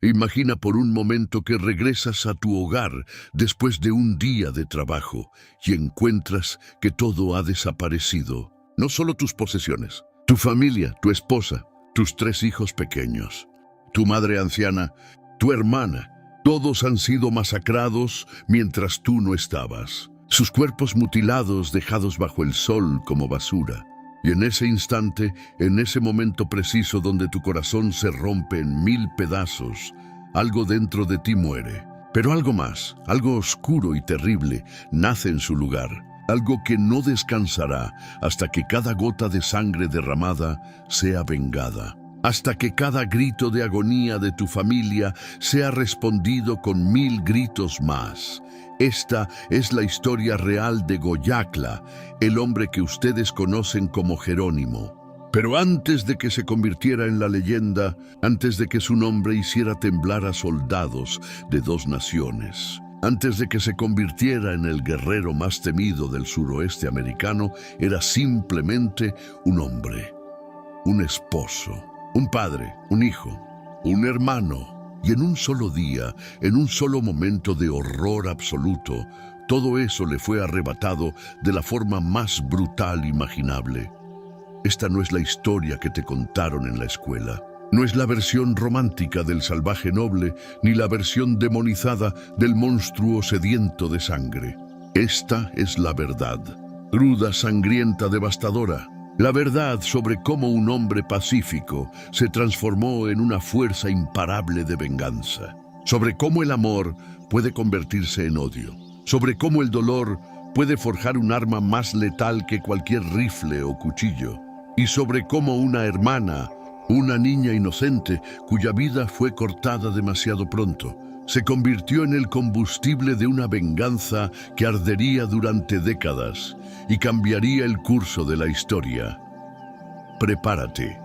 Imagina por un momento que regresas a tu hogar después de un día de trabajo y encuentras que todo ha desaparecido. No solo tus posesiones, tu familia, tu esposa, tus 3 hijos pequeños, tu madre anciana, tu hermana. Todos han sido masacrados mientras tú no estabas. Sus cuerpos mutilados dejados bajo el sol como basura. Y en ese instante, en ese momento preciso donde tu corazón se rompe en 1000 pedazos, algo dentro de ti muere. Pero algo más, algo oscuro y terrible, nace en su lugar. Algo que no descansará hasta que cada gota de sangre derramada sea vengada. Hasta que cada grito de agonía de tu familia sea respondido con 1000 gritos más. Esta es la historia real de Goyakla, el hombre que ustedes conocen como Jerónimo. Pero antes de que se convirtiera en la leyenda, antes de que su nombre hiciera temblar a soldados de 2 naciones, antes de que se convirtiera en el guerrero más temido del suroeste americano, era simplemente un hombre, un esposo, un padre, un hijo, un hermano. Y en un solo día, en un solo momento de horror absoluto, todo eso le fue arrebatado de la forma más brutal imaginable. Esta no es la historia que te contaron en la escuela. No es la versión romántica del salvaje noble, ni la versión demonizada del monstruo sediento de sangre. Esta es la verdad, cruda, sangrienta, devastadora. La verdad sobre cómo un hombre pacífico se transformó en una fuerza imparable de venganza. Sobre cómo el amor puede convertirse en odio. Sobre cómo el dolor puede forjar un arma más letal que cualquier rifle o cuchillo. Y sobre cómo una hermana, una niña inocente cuya vida fue cortada demasiado pronto, se convirtió en el combustible de una venganza que ardería durante décadas y cambiaría el curso de la historia. Prepárate,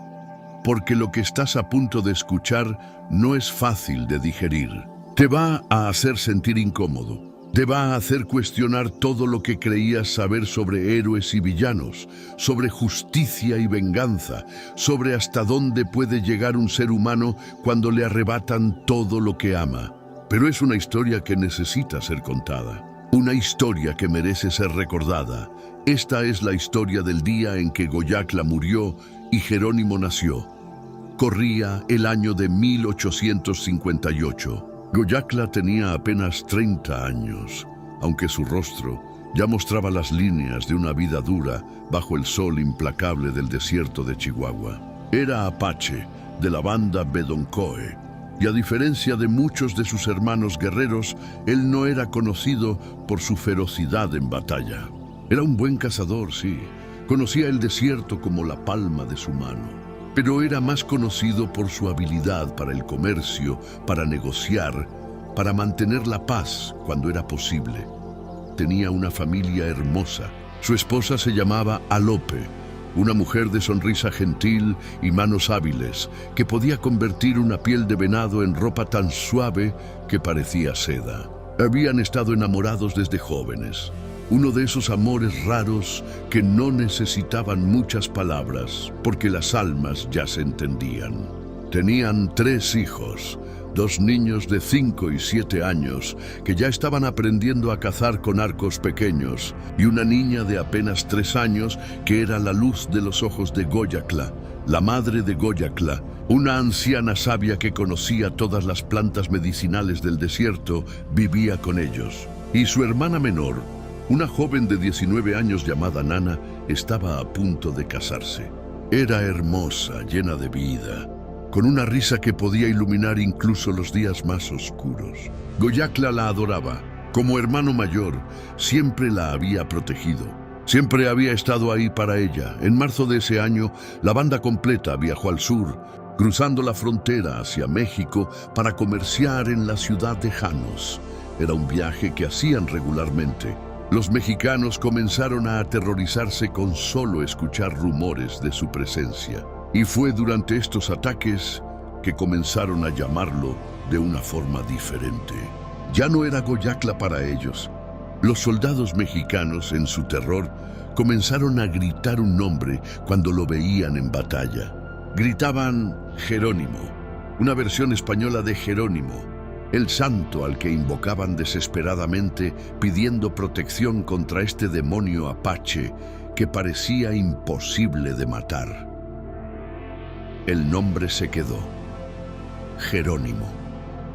porque lo que estás a punto de escuchar no es fácil de digerir. Te va a hacer sentir incómodo. Te va a hacer cuestionar todo lo que creías saber sobre héroes y villanos, sobre justicia y venganza, sobre hasta dónde puede llegar un ser humano cuando le arrebatan todo lo que ama. Pero es una historia que necesita ser contada. Una historia que merece ser recordada. Esta es la historia del día en que Goyakla murió y Jerónimo nació. Corría el año de 1858. Goyakla tenía apenas 30 años, aunque su rostro ya mostraba las líneas de una vida dura bajo el sol implacable del desierto de Chihuahua. Era apache de la banda Bedonkohe, y a diferencia de muchos de sus hermanos guerreros, él no era conocido por su ferocidad en batalla. Era un buen cazador, sí. Conocía el desierto como la palma de su mano. Pero era más conocido por su habilidad para el comercio, para negociar, para mantener la paz cuando era posible. Tenía una familia hermosa. Su esposa se llamaba Alope, una mujer de sonrisa gentil y manos hábiles, que podía convertir una piel de venado en ropa tan suave que parecía seda. Habían estado enamorados desde jóvenes. Uno de esos amores raros que no necesitaban muchas palabras, porque las almas ya se entendían. Tenían 3 hijos, 2 niños de 5 y 7 años, que ya estaban aprendiendo a cazar con arcos pequeños, y una niña de apenas 3 años, que era la luz de los ojos de Goyakla, la madre de Goyakla, una anciana sabia que conocía todas las plantas medicinales del desierto, vivía con ellos. Y su hermana menor, una joven de 19 años llamada Nana, estaba a punto de casarse. Era hermosa, llena de vida, con una risa que podía iluminar incluso los días más oscuros. Goyakla la adoraba. Como hermano mayor, siempre la había protegido. Siempre había estado ahí para ella. En marzo de ese año, la banda completa viajó al sur, cruzando la frontera hacia México para comerciar en la ciudad de Janos. Era un viaje que hacían regularmente. Los mexicanos comenzaron a aterrorizarse con solo escuchar rumores de su presencia. Y fue durante estos ataques que comenzaron a llamarlo de una forma diferente. Ya no era Goyakla para ellos. Los soldados mexicanos, en su terror, comenzaron a gritar un nombre cuando lo veían en batalla. Gritaban Jerónimo. una versión española de Jerónimo, el santo al que invocaban desesperadamente pidiendo protección contra este demonio apache que parecía imposible de matar. El nombre se quedó: Jerónimo,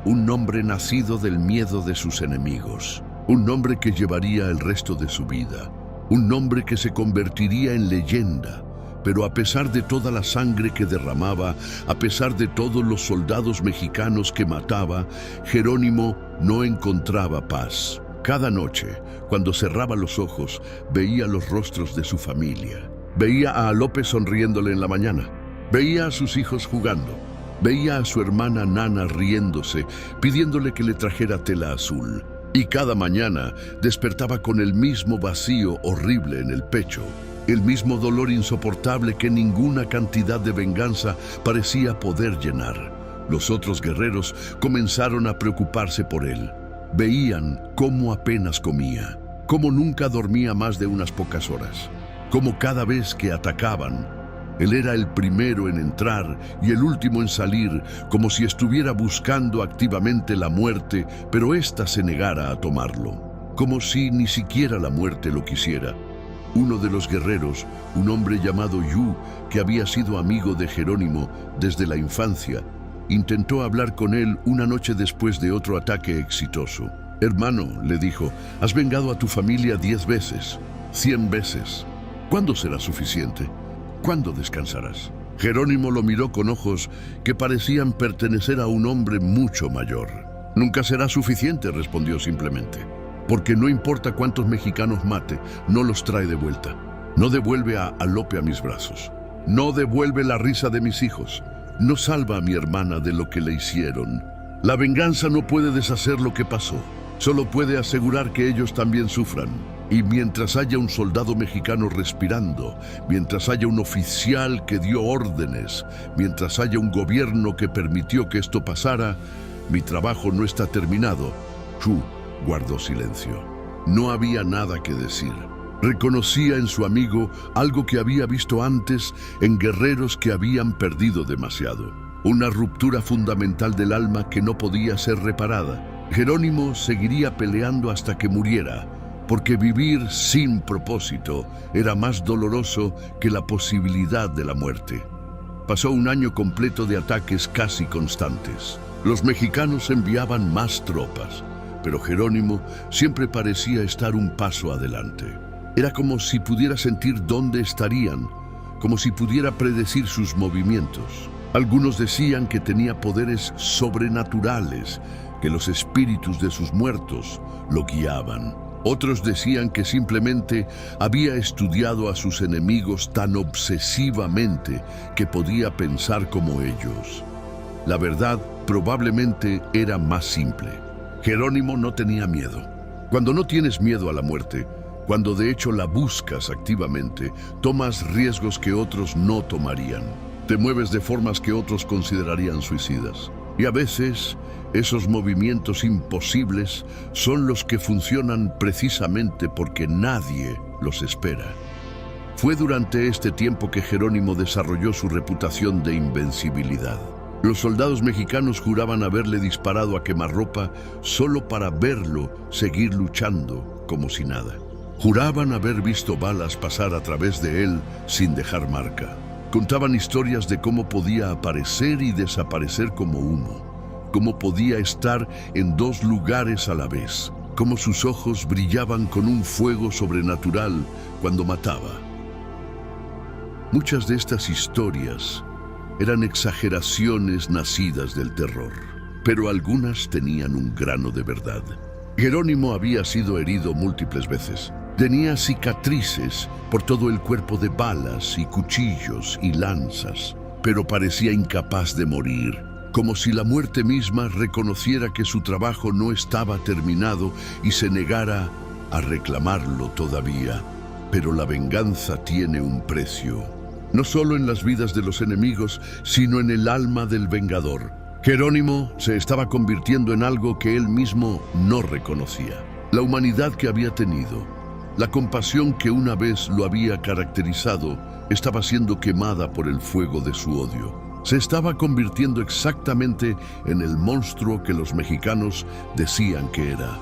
un nombre nacido del miedo de sus enemigos, un nombre que llevaría el resto de su vida, un nombre que se convertiría en leyenda. Pero a pesar de toda la sangre que derramaba, a pesar de todos los soldados mexicanos que mataba, Jerónimo no encontraba paz. Cada noche, cuando cerraba los ojos, veía los rostros de su familia. Veía a López sonriéndole en la mañana. Veía a sus hijos jugando. Veía a su hermana Nana riéndose, pidiéndole que le trajera tela azul. Y cada mañana despertaba con el mismo vacío horrible en el pecho. El mismo dolor insoportable que ninguna cantidad de venganza parecía poder llenar. Los otros guerreros comenzaron a preocuparse por él. Veían cómo apenas comía, cómo nunca dormía más de unas pocas horas, cómo cada vez que atacaban, él era el primero en entrar y el último en salir, como si estuviera buscando activamente la muerte, pero ésta se negara a tomarlo, como si ni siquiera la muerte lo quisiera. Uno de los guerreros, un hombre llamado Yu, que había sido amigo de Jerónimo desde la infancia, intentó hablar con él una noche después de otro ataque exitoso. «Hermano», le dijo, «has vengado a tu familia 10 veces, 100 veces. ¿Cuándo será suficiente? ¿Cuándo descansarás?» Jerónimo lo miró con ojos que parecían pertenecer a un hombre mucho mayor. «Nunca será suficiente», respondió simplemente. «Porque no importa cuántos mexicanos mate, no los trae de vuelta. No devuelve a Lope a mis brazos. No devuelve la risa de mis hijos. No salva a mi hermana de lo que le hicieron. La venganza no puede deshacer lo que pasó. Solo puede asegurar que ellos también sufran. Y mientras haya un soldado mexicano respirando, mientras haya un oficial que dio órdenes, mientras haya un gobierno que permitió que esto pasara, mi trabajo no está terminado». Chu guardó silencio. No había nada que decir. Reconocía en su amigo algo que había visto antes en guerreros que habían perdido demasiado. Una ruptura fundamental del alma que no podía ser reparada. Jerónimo seguiría peleando hasta que muriera, porque vivir sin propósito era más doloroso que la posibilidad de la muerte. Pasó un año completo de ataques casi constantes. Los mexicanos enviaban más tropas, pero Jerónimo siempre parecía estar un paso adelante. Era como si pudiera sentir dónde estarían, como si pudiera predecir sus movimientos. Algunos decían que tenía poderes sobrenaturales, que los espíritus de sus muertos lo guiaban. Otros decían que simplemente había estudiado a sus enemigos tan obsesivamente que podía pensar como ellos. La verdad probablemente era más simple. Jerónimo no tenía miedo. Cuando no tienes miedo a la muerte, cuando de hecho la buscas activamente, tomas riesgos que otros no tomarían. Te mueves de formas que otros considerarían suicidas. Y a veces, esos movimientos imposibles son los que funcionan precisamente porque nadie los espera. Fue durante este tiempo que Jerónimo desarrolló su reputación de invencibilidad. Los soldados mexicanos juraban haberle disparado a quemarropa solo para verlo seguir luchando como si nada. Juraban haber visto balas pasar a través de él sin dejar marca. Contaban historias de cómo podía aparecer y desaparecer como humo, cómo podía estar en 2 lugares a la vez, cómo sus ojos brillaban con un fuego sobrenatural cuando mataba. Muchas de estas historias eran exageraciones nacidas del terror, pero algunas tenían un grano de verdad. Jerónimo había sido herido múltiples veces. Tenía cicatrices por todo el cuerpo de balas y cuchillos y lanzas, pero parecía incapaz de morir, como si la muerte misma reconociera que su trabajo no estaba terminado y se negara a reclamarlo todavía. Pero la venganza tiene un precio, no solo en las vidas de los enemigos, sino en el alma del vengador. Jerónimo se estaba convirtiendo en algo que él mismo no reconocía. La humanidad que había tenido, la compasión que una vez lo había caracterizado, estaba siendo quemada por el fuego de su odio. Se estaba convirtiendo exactamente en el monstruo que los mexicanos decían que era.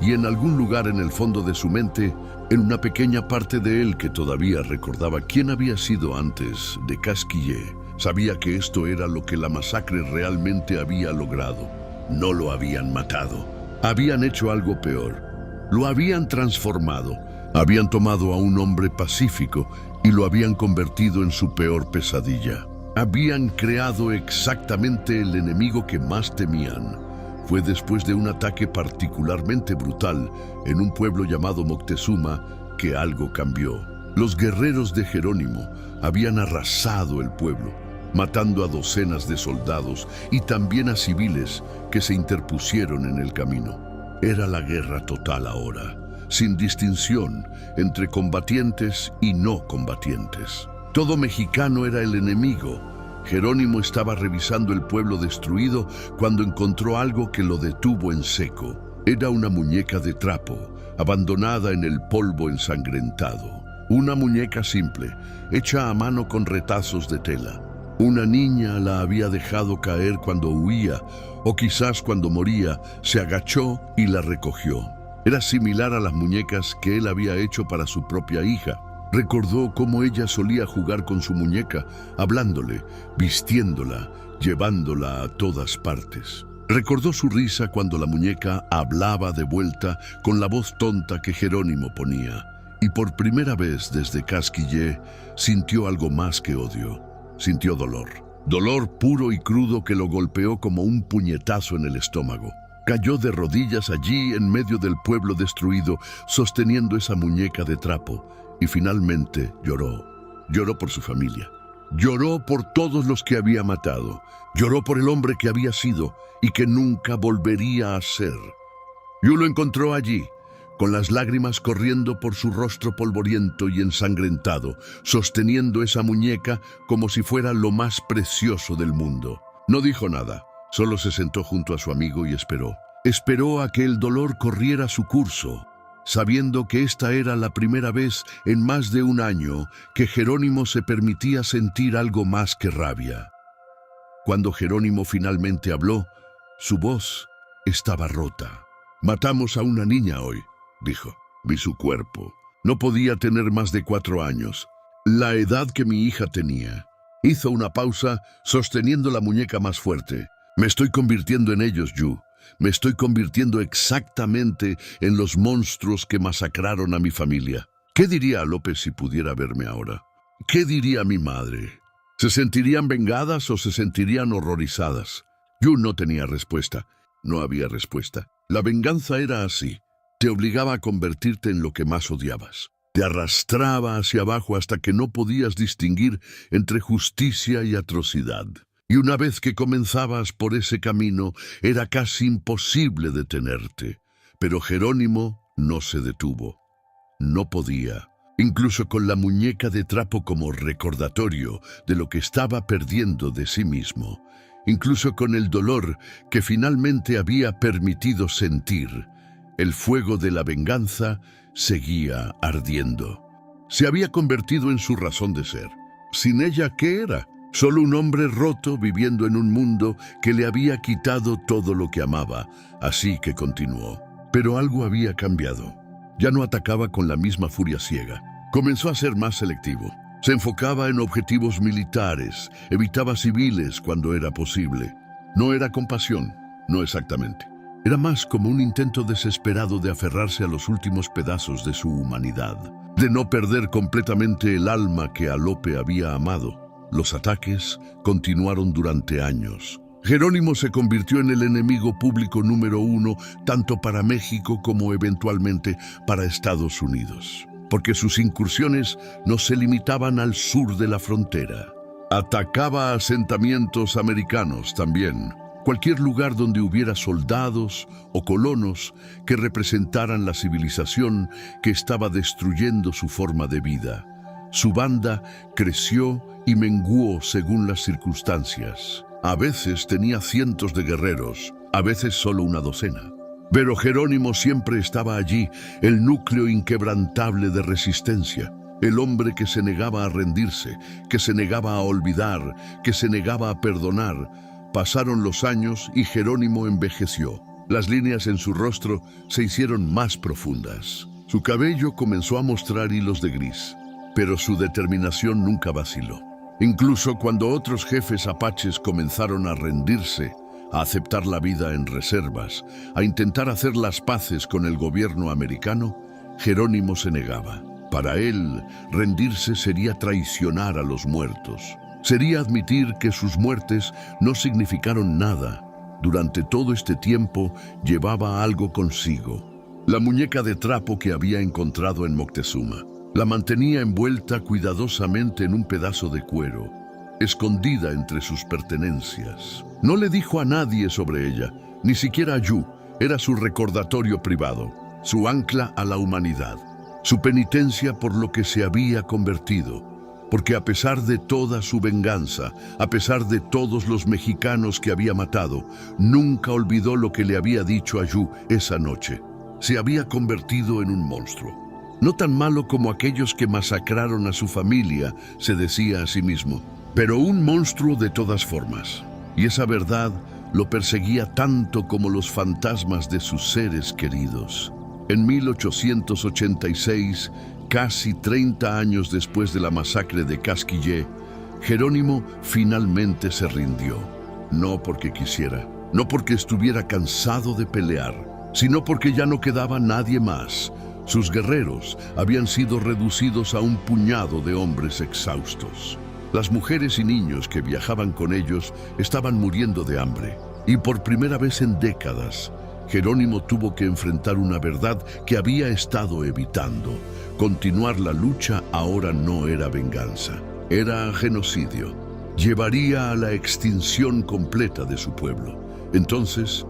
Y en algún lugar en el fondo de su mente, en una pequeña parte de él que todavía recordaba quién había sido antes de Casquillé, sabía que esto era lo que la masacre realmente había logrado. No lo habían matado. Habían hecho algo peor. Lo habían transformado. Habían tomado a un hombre pacífico y lo habían convertido en su peor pesadilla. Habían creado exactamente el enemigo que más temían. Fue después de un ataque particularmente brutal en un pueblo llamado Moctezuma que algo cambió. Los guerreros de Jerónimo habían arrasado el pueblo, matando a docenas de soldados y también a civiles que se interpusieron en el camino. Era la guerra total ahora, sin distinción entre combatientes y no combatientes. Todo mexicano era el enemigo. Jerónimo estaba revisando el pueblo destruido cuando encontró algo que lo detuvo en seco. Era una muñeca de trapo, abandonada en el polvo ensangrentado. Una muñeca simple, hecha a mano con retazos de tela. Una niña la había dejado caer cuando huía, o quizás cuando moría, se agachó y la recogió. Era similar a las muñecas que él había hecho para su propia hija. Recordó cómo ella solía jugar con su muñeca, hablándole, vistiéndola, llevándola a todas partes. Recordó su risa cuando la muñeca hablaba de vuelta con la voz tonta que Jerónimo ponía. Y por primera vez desde Casquillé sintió algo más que odio. Sintió dolor. Dolor puro y crudo que lo golpeó como un puñetazo en el estómago. Cayó de rodillas allí en medio del pueblo destruido, sosteniendo esa muñeca de trapo. Y finalmente lloró. Lloró por su familia. Lloró por todos los que había matado. Lloró por el hombre que había sido y que nunca volvería a ser. Yu lo encontró allí, con las lágrimas corriendo por su rostro polvoriento y ensangrentado, sosteniendo esa muñeca como si fuera lo más precioso del mundo. No dijo nada, solo se sentó junto a su amigo y esperó. Esperó a que el dolor corriera su curso, sabiendo que esta era la primera vez en más de un año que Jerónimo se permitía sentir algo más que rabia. Cuando Jerónimo finalmente habló, su voz estaba rota. «Matamos a una niña hoy», dijo. «Vi su cuerpo. No podía tener más de 4 años. La edad que mi hija tenía». Hizo una pausa, sosteniendo la muñeca más fuerte. «Me estoy convirtiendo en ellos, Yu. Me estoy convirtiendo exactamente en los monstruos que masacraron a mi familia. ¿Qué diría López si pudiera verme ahora? ¿Qué diría mi madre? ¿Se sentirían vengadas o se sentirían horrorizadas?» Yu no tenía respuesta. No había respuesta. La venganza era así. Te obligaba a convertirte en lo que más odiabas. Te arrastraba hacia abajo hasta que no podías distinguir entre justicia y atrocidad. Y una vez que comenzabas por ese camino, era casi imposible detenerte. Pero Jerónimo no se detuvo. No podía. Incluso con la muñeca de trapo como recordatorio de lo que estaba perdiendo de sí mismo. Incluso con el dolor que finalmente había permitido sentir. El fuego de la venganza seguía ardiendo. Se había convertido en su razón de ser. Sin ella, ¿qué era? Solo un hombre roto viviendo en un mundo que le había quitado todo lo que amaba, así que continuó. Pero algo había cambiado. Ya no atacaba con la misma furia ciega. Comenzó a ser más selectivo. Se enfocaba en objetivos militares, evitaba civiles cuando era posible. No era compasión, no exactamente. Era más como un intento desesperado de aferrarse a los últimos pedazos de su humanidad, de no perder completamente el alma que Alope había amado. Los ataques continuaron durante años. Jerónimo se convirtió en el enemigo público número 1, tanto para México como eventualmente para Estados Unidos, porque sus incursiones no se limitaban al sur de la frontera. Atacaba asentamientos americanos también, cualquier lugar donde hubiera soldados o colonos que representaran la civilización que estaba destruyendo su forma de vida. Su banda creció y menguó según las circunstancias. A veces tenía cientos de guerreros, a veces solo una docena. Pero Jerónimo siempre estaba allí, el núcleo inquebrantable de resistencia. el hombre que se negaba a rendirse, que se negaba a olvidar, que se negaba a perdonar. Pasaron los años y Jerónimo envejeció. Las líneas en su rostro se hicieron más profundas. Su cabello comenzó a mostrar hilos de gris, pero su determinación nunca vaciló. Incluso cuando otros jefes apaches comenzaron a rendirse, a aceptar la vida en reservas, a intentar hacer las paces con el gobierno americano, Jerónimo se negaba. Para él, rendirse sería traicionar a los muertos. Sería admitir que sus muertes no significaron nada. Durante todo este tiempo llevaba algo consigo: la muñeca de trapo que había encontrado en Moctezuma. La mantenía envuelta cuidadosamente en un pedazo de cuero, escondida entre sus pertenencias. No le dijo a nadie sobre ella, ni siquiera a Yu. Era su recordatorio privado, su ancla a la humanidad, su penitencia por lo que se había convertido. Porque a pesar de toda su venganza, a pesar de todos los mexicanos que había matado, nunca olvidó lo que le había dicho a Yu esa noche. Se había convertido en un monstruo. No tan malo como aquellos que masacraron a su familia, se decía a sí mismo, pero un monstruo de todas formas. Y esa verdad lo perseguía tanto como los fantasmas de sus seres queridos. En 1886, casi 30 años después de la masacre de Casquillé, Jerónimo finalmente se rindió. No porque quisiera, no porque estuviera cansado de pelear, sino porque ya no quedaba nadie más. Sus guerreros habían sido reducidos a un puñado de hombres exhaustos. Las mujeres y niños que viajaban con ellos estaban muriendo de hambre. Y por primera vez en décadas, Jerónimo tuvo que enfrentar una verdad que había estado evitando. Continuar la lucha ahora no era venganza, era genocidio. Llevaría a la extinción completa de su pueblo. Entonces,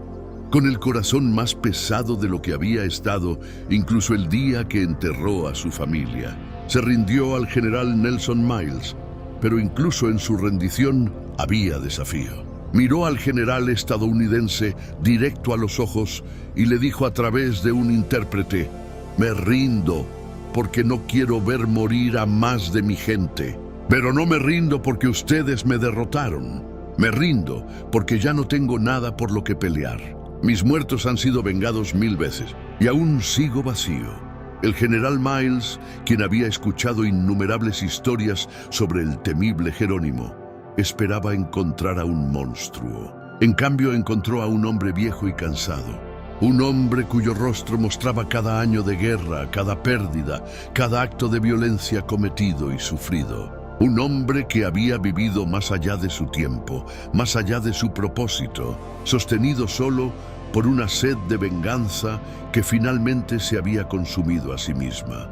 con el corazón más pesado de lo que había estado, incluso el día que enterró a su familia, se rindió al general Nelson Miles, pero incluso en su rendición había desafío. Miró al general estadounidense directo a los ojos y le dijo a través de un intérprete: «Me rindo porque no quiero ver morir a más de mi gente. Pero no me rindo porque ustedes me derrotaron. Me rindo porque ya no tengo nada por lo que pelear. Mis muertos han sido vengados 1000 veces y aún sigo vacío». El general Miles, quien había escuchado innumerables historias sobre el temible Jerónimo, esperaba encontrar a un monstruo. En cambio, encontró a un hombre viejo y cansado. Un hombre cuyo rostro mostraba cada año de guerra, cada pérdida, cada acto de violencia cometido y sufrido. Un hombre que había vivido más allá de su tiempo, más allá de su propósito, sostenido solo por una sed de venganza que finalmente se había consumido a sí misma.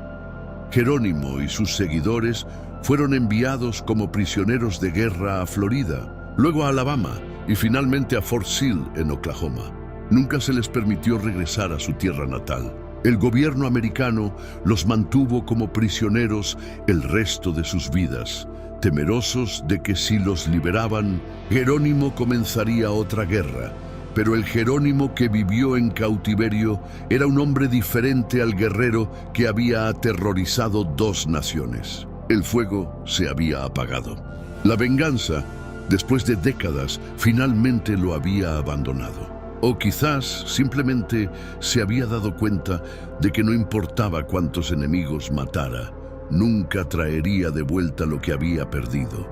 Jerónimo y sus seguidores fueron enviados como prisioneros de guerra a Florida, luego a Alabama y finalmente a Fort Sill en Oklahoma. Nunca se les permitió regresar a su tierra natal. El gobierno americano los mantuvo como prisioneros el resto de sus vidas, temerosos de que si los liberaban, Jerónimo comenzaría otra guerra. Pero el Jerónimo que vivió en cautiverio era un hombre diferente al guerrero que había aterrorizado 2 naciones. El fuego se había apagado. La venganza, después de décadas, finalmente lo había abandonado. O quizás simplemente se había dado cuenta de que no importaba cuántos enemigos matara, nunca traería de vuelta lo que había perdido.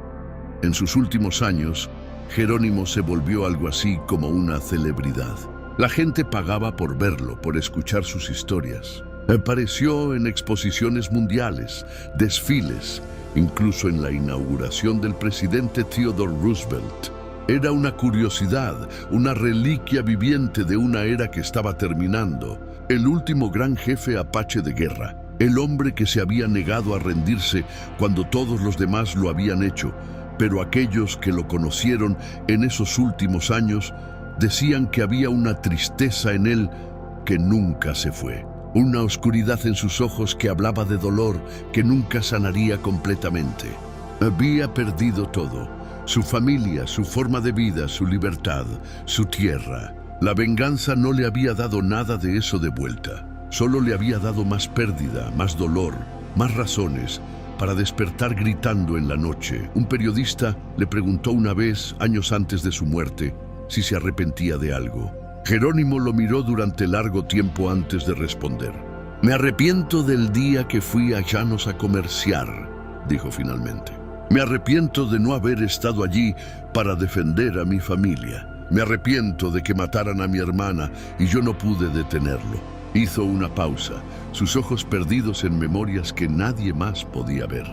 En sus últimos años, Jerónimo se volvió algo así como una celebridad. La gente pagaba por verlo, por escuchar sus historias. Apareció en exposiciones mundiales, desfiles, incluso en la inauguración del presidente Theodore Roosevelt. Era una curiosidad, una reliquia viviente de una era que estaba terminando. El último gran jefe apache de guerra, el hombre que se había negado a rendirse cuando todos los demás lo habían hecho. Pero aquellos que lo conocieron en esos últimos años decían que había una tristeza en él que nunca se fue. Una oscuridad en sus ojos que hablaba de dolor que nunca sanaría completamente. Había perdido todo: su familia, su forma de vida, su libertad, su tierra. La venganza no le había dado nada de eso de vuelta. Solo le había dado más pérdida, más dolor, más razones para despertar gritando en la noche. Un periodista le preguntó una vez, años antes de su muerte, si se arrepentía de algo. Jerónimo lo miró durante largo tiempo antes de responder. «Me arrepiento del día que fui a Llanos a comerciar», dijo finalmente. «Me arrepiento de no haber estado allí para defender a mi familia. Me arrepiento de que mataran a mi hermana y yo no pude detenerlo». Hizo una pausa, sus ojos perdidos en memorias que nadie más podía ver.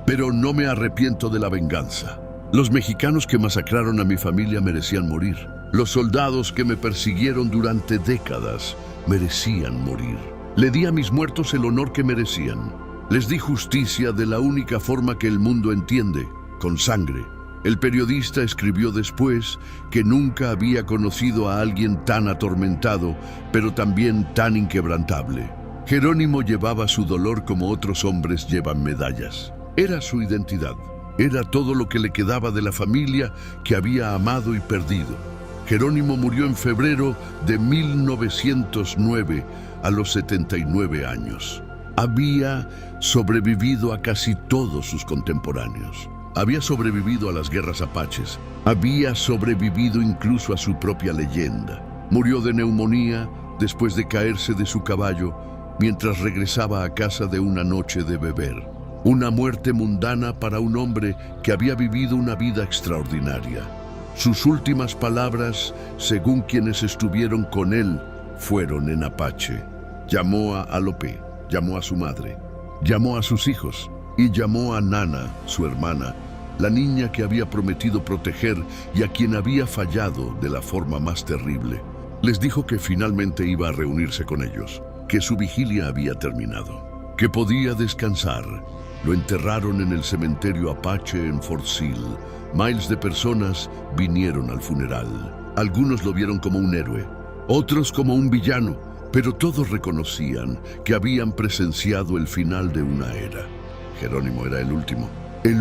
«Pero no me arrepiento de la venganza. Los mexicanos que masacraron a mi familia merecían morir. Los soldados que me persiguieron durante décadas merecían morir. Le di a mis muertos el honor que merecían. Les di justicia de la única forma que el mundo entiende, con sangre». El periodista escribió después que nunca había conocido a alguien tan atormentado, pero también tan inquebrantable. Jerónimo llevaba su dolor como otros hombres llevan medallas. Era su identidad. Era todo lo que le quedaba de la familia que había amado y perdido. Jerónimo murió en febrero de 1909, a los 79 años. Había sobrevivido a casi todos sus contemporáneos. Había sobrevivido a las guerras apaches. Había sobrevivido incluso a su propia leyenda. Murió de neumonía después de caerse de su caballo mientras regresaba a casa de una noche de beber. Una muerte mundana para un hombre que había vivido una vida extraordinaria. Sus últimas palabras, según quienes estuvieron con él, fueron en apache. Llamó a Alope, llamó a su madre, llamó a sus hijos y llamó a Nana, su hermana, la niña que había prometido proteger y a quien había fallado de la forma más terrible. Les dijo que finalmente iba a reunirse con ellos, que su vigilia había terminado, que podía descansar. Lo enterraron en el cementerio Apache en Fort Sill. Miles de personas vinieron al funeral. Algunos lo vieron como un héroe, otros como un villano, pero todos reconocían que habían presenciado el final de una era. Jerónimo era el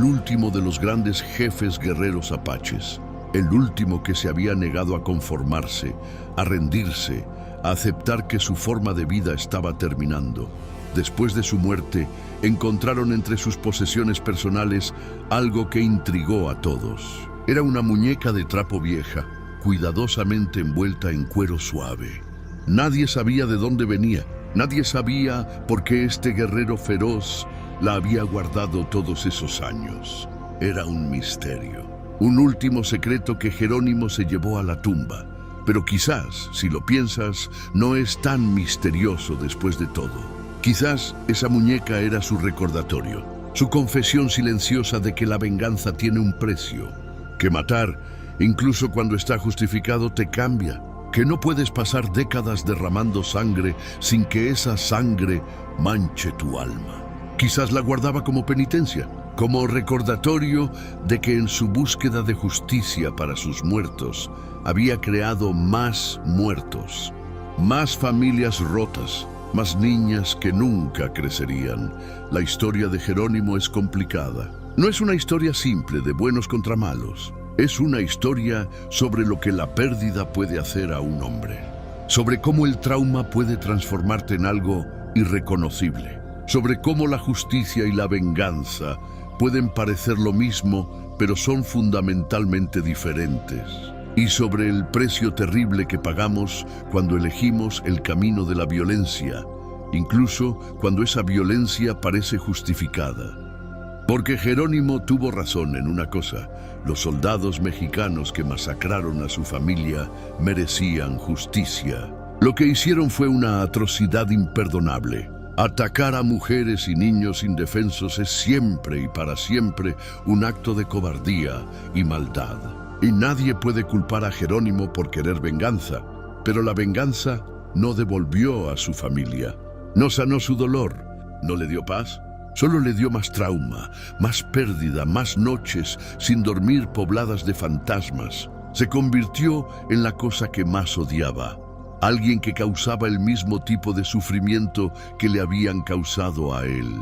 último de los grandes jefes guerreros apaches, el último que se había negado a conformarse, a rendirse, a aceptar que su forma de vida estaba terminando. Después de su muerte, encontraron entre sus posesiones personales algo que intrigó a todos. Era una muñeca de trapo vieja, cuidadosamente envuelta en cuero suave. Nadie sabía de dónde venía, nadie sabía por qué este guerrero feroz la había guardado todos esos años. Era un misterio, un último secreto que Jerónimo se llevó a la tumba. Pero quizás, si lo piensas, no es tan misterioso después de todo. Quizás esa muñeca era su recordatorio, su confesión silenciosa de que la venganza tiene un precio, que matar, incluso cuando está justificado, te cambia, que no puedes pasar décadas derramando sangre sin que esa sangre manche tu alma. Quizás la guardaba como penitencia, como recordatorio de que en su búsqueda de justicia para sus muertos, había creado más muertos, más familias rotas, más niñas que nunca crecerían. La historia de Jerónimo es complicada. No es una historia simple de buenos contra malos. Es una historia sobre lo que la pérdida puede hacer a un hombre, sobre cómo el trauma puede transformarte en algo irreconocible, sobre cómo la justicia y la venganza pueden parecer lo mismo, pero son fundamentalmente diferentes, y sobre el precio terrible que pagamos cuando elegimos el camino de la violencia, incluso cuando esa violencia parece justificada. Porque Jerónimo tuvo razón en una cosa: los soldados mexicanos que masacraron a su familia merecían justicia. Lo que hicieron fue una atrocidad imperdonable. Atacar a mujeres y niños indefensos es siempre y para siempre un acto de cobardía y maldad. Y nadie puede culpar a Jerónimo por querer venganza, pero la venganza no devolvió a su familia, no sanó su dolor, no le dio paz, solo le dio más trauma, más pérdida, más noches sin dormir pobladas de fantasmas. Se convirtió en la cosa que más odiaba. Alguien que causaba el mismo tipo de sufrimiento que le habían causado a él.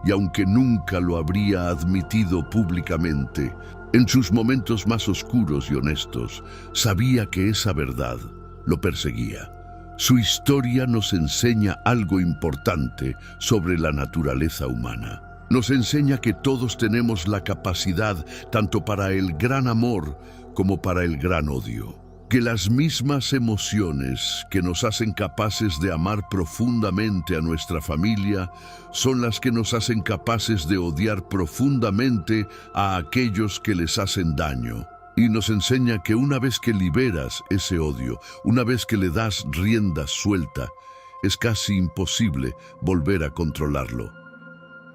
Y aunque nunca lo habría admitido públicamente, en sus momentos más oscuros y honestos, sabía que esa verdad lo perseguía. Su historia nos enseña algo importante sobre la naturaleza humana. Nos enseña que todos tenemos la capacidad tanto para el gran amor como para el gran odio. Que las mismas emociones que nos hacen capaces de amar profundamente a nuestra familia son las que nos hacen capaces de odiar profundamente a aquellos que les hacen daño. Y nos enseña que una vez que liberas ese odio, una vez que le das rienda suelta, es casi imposible volver a controlarlo.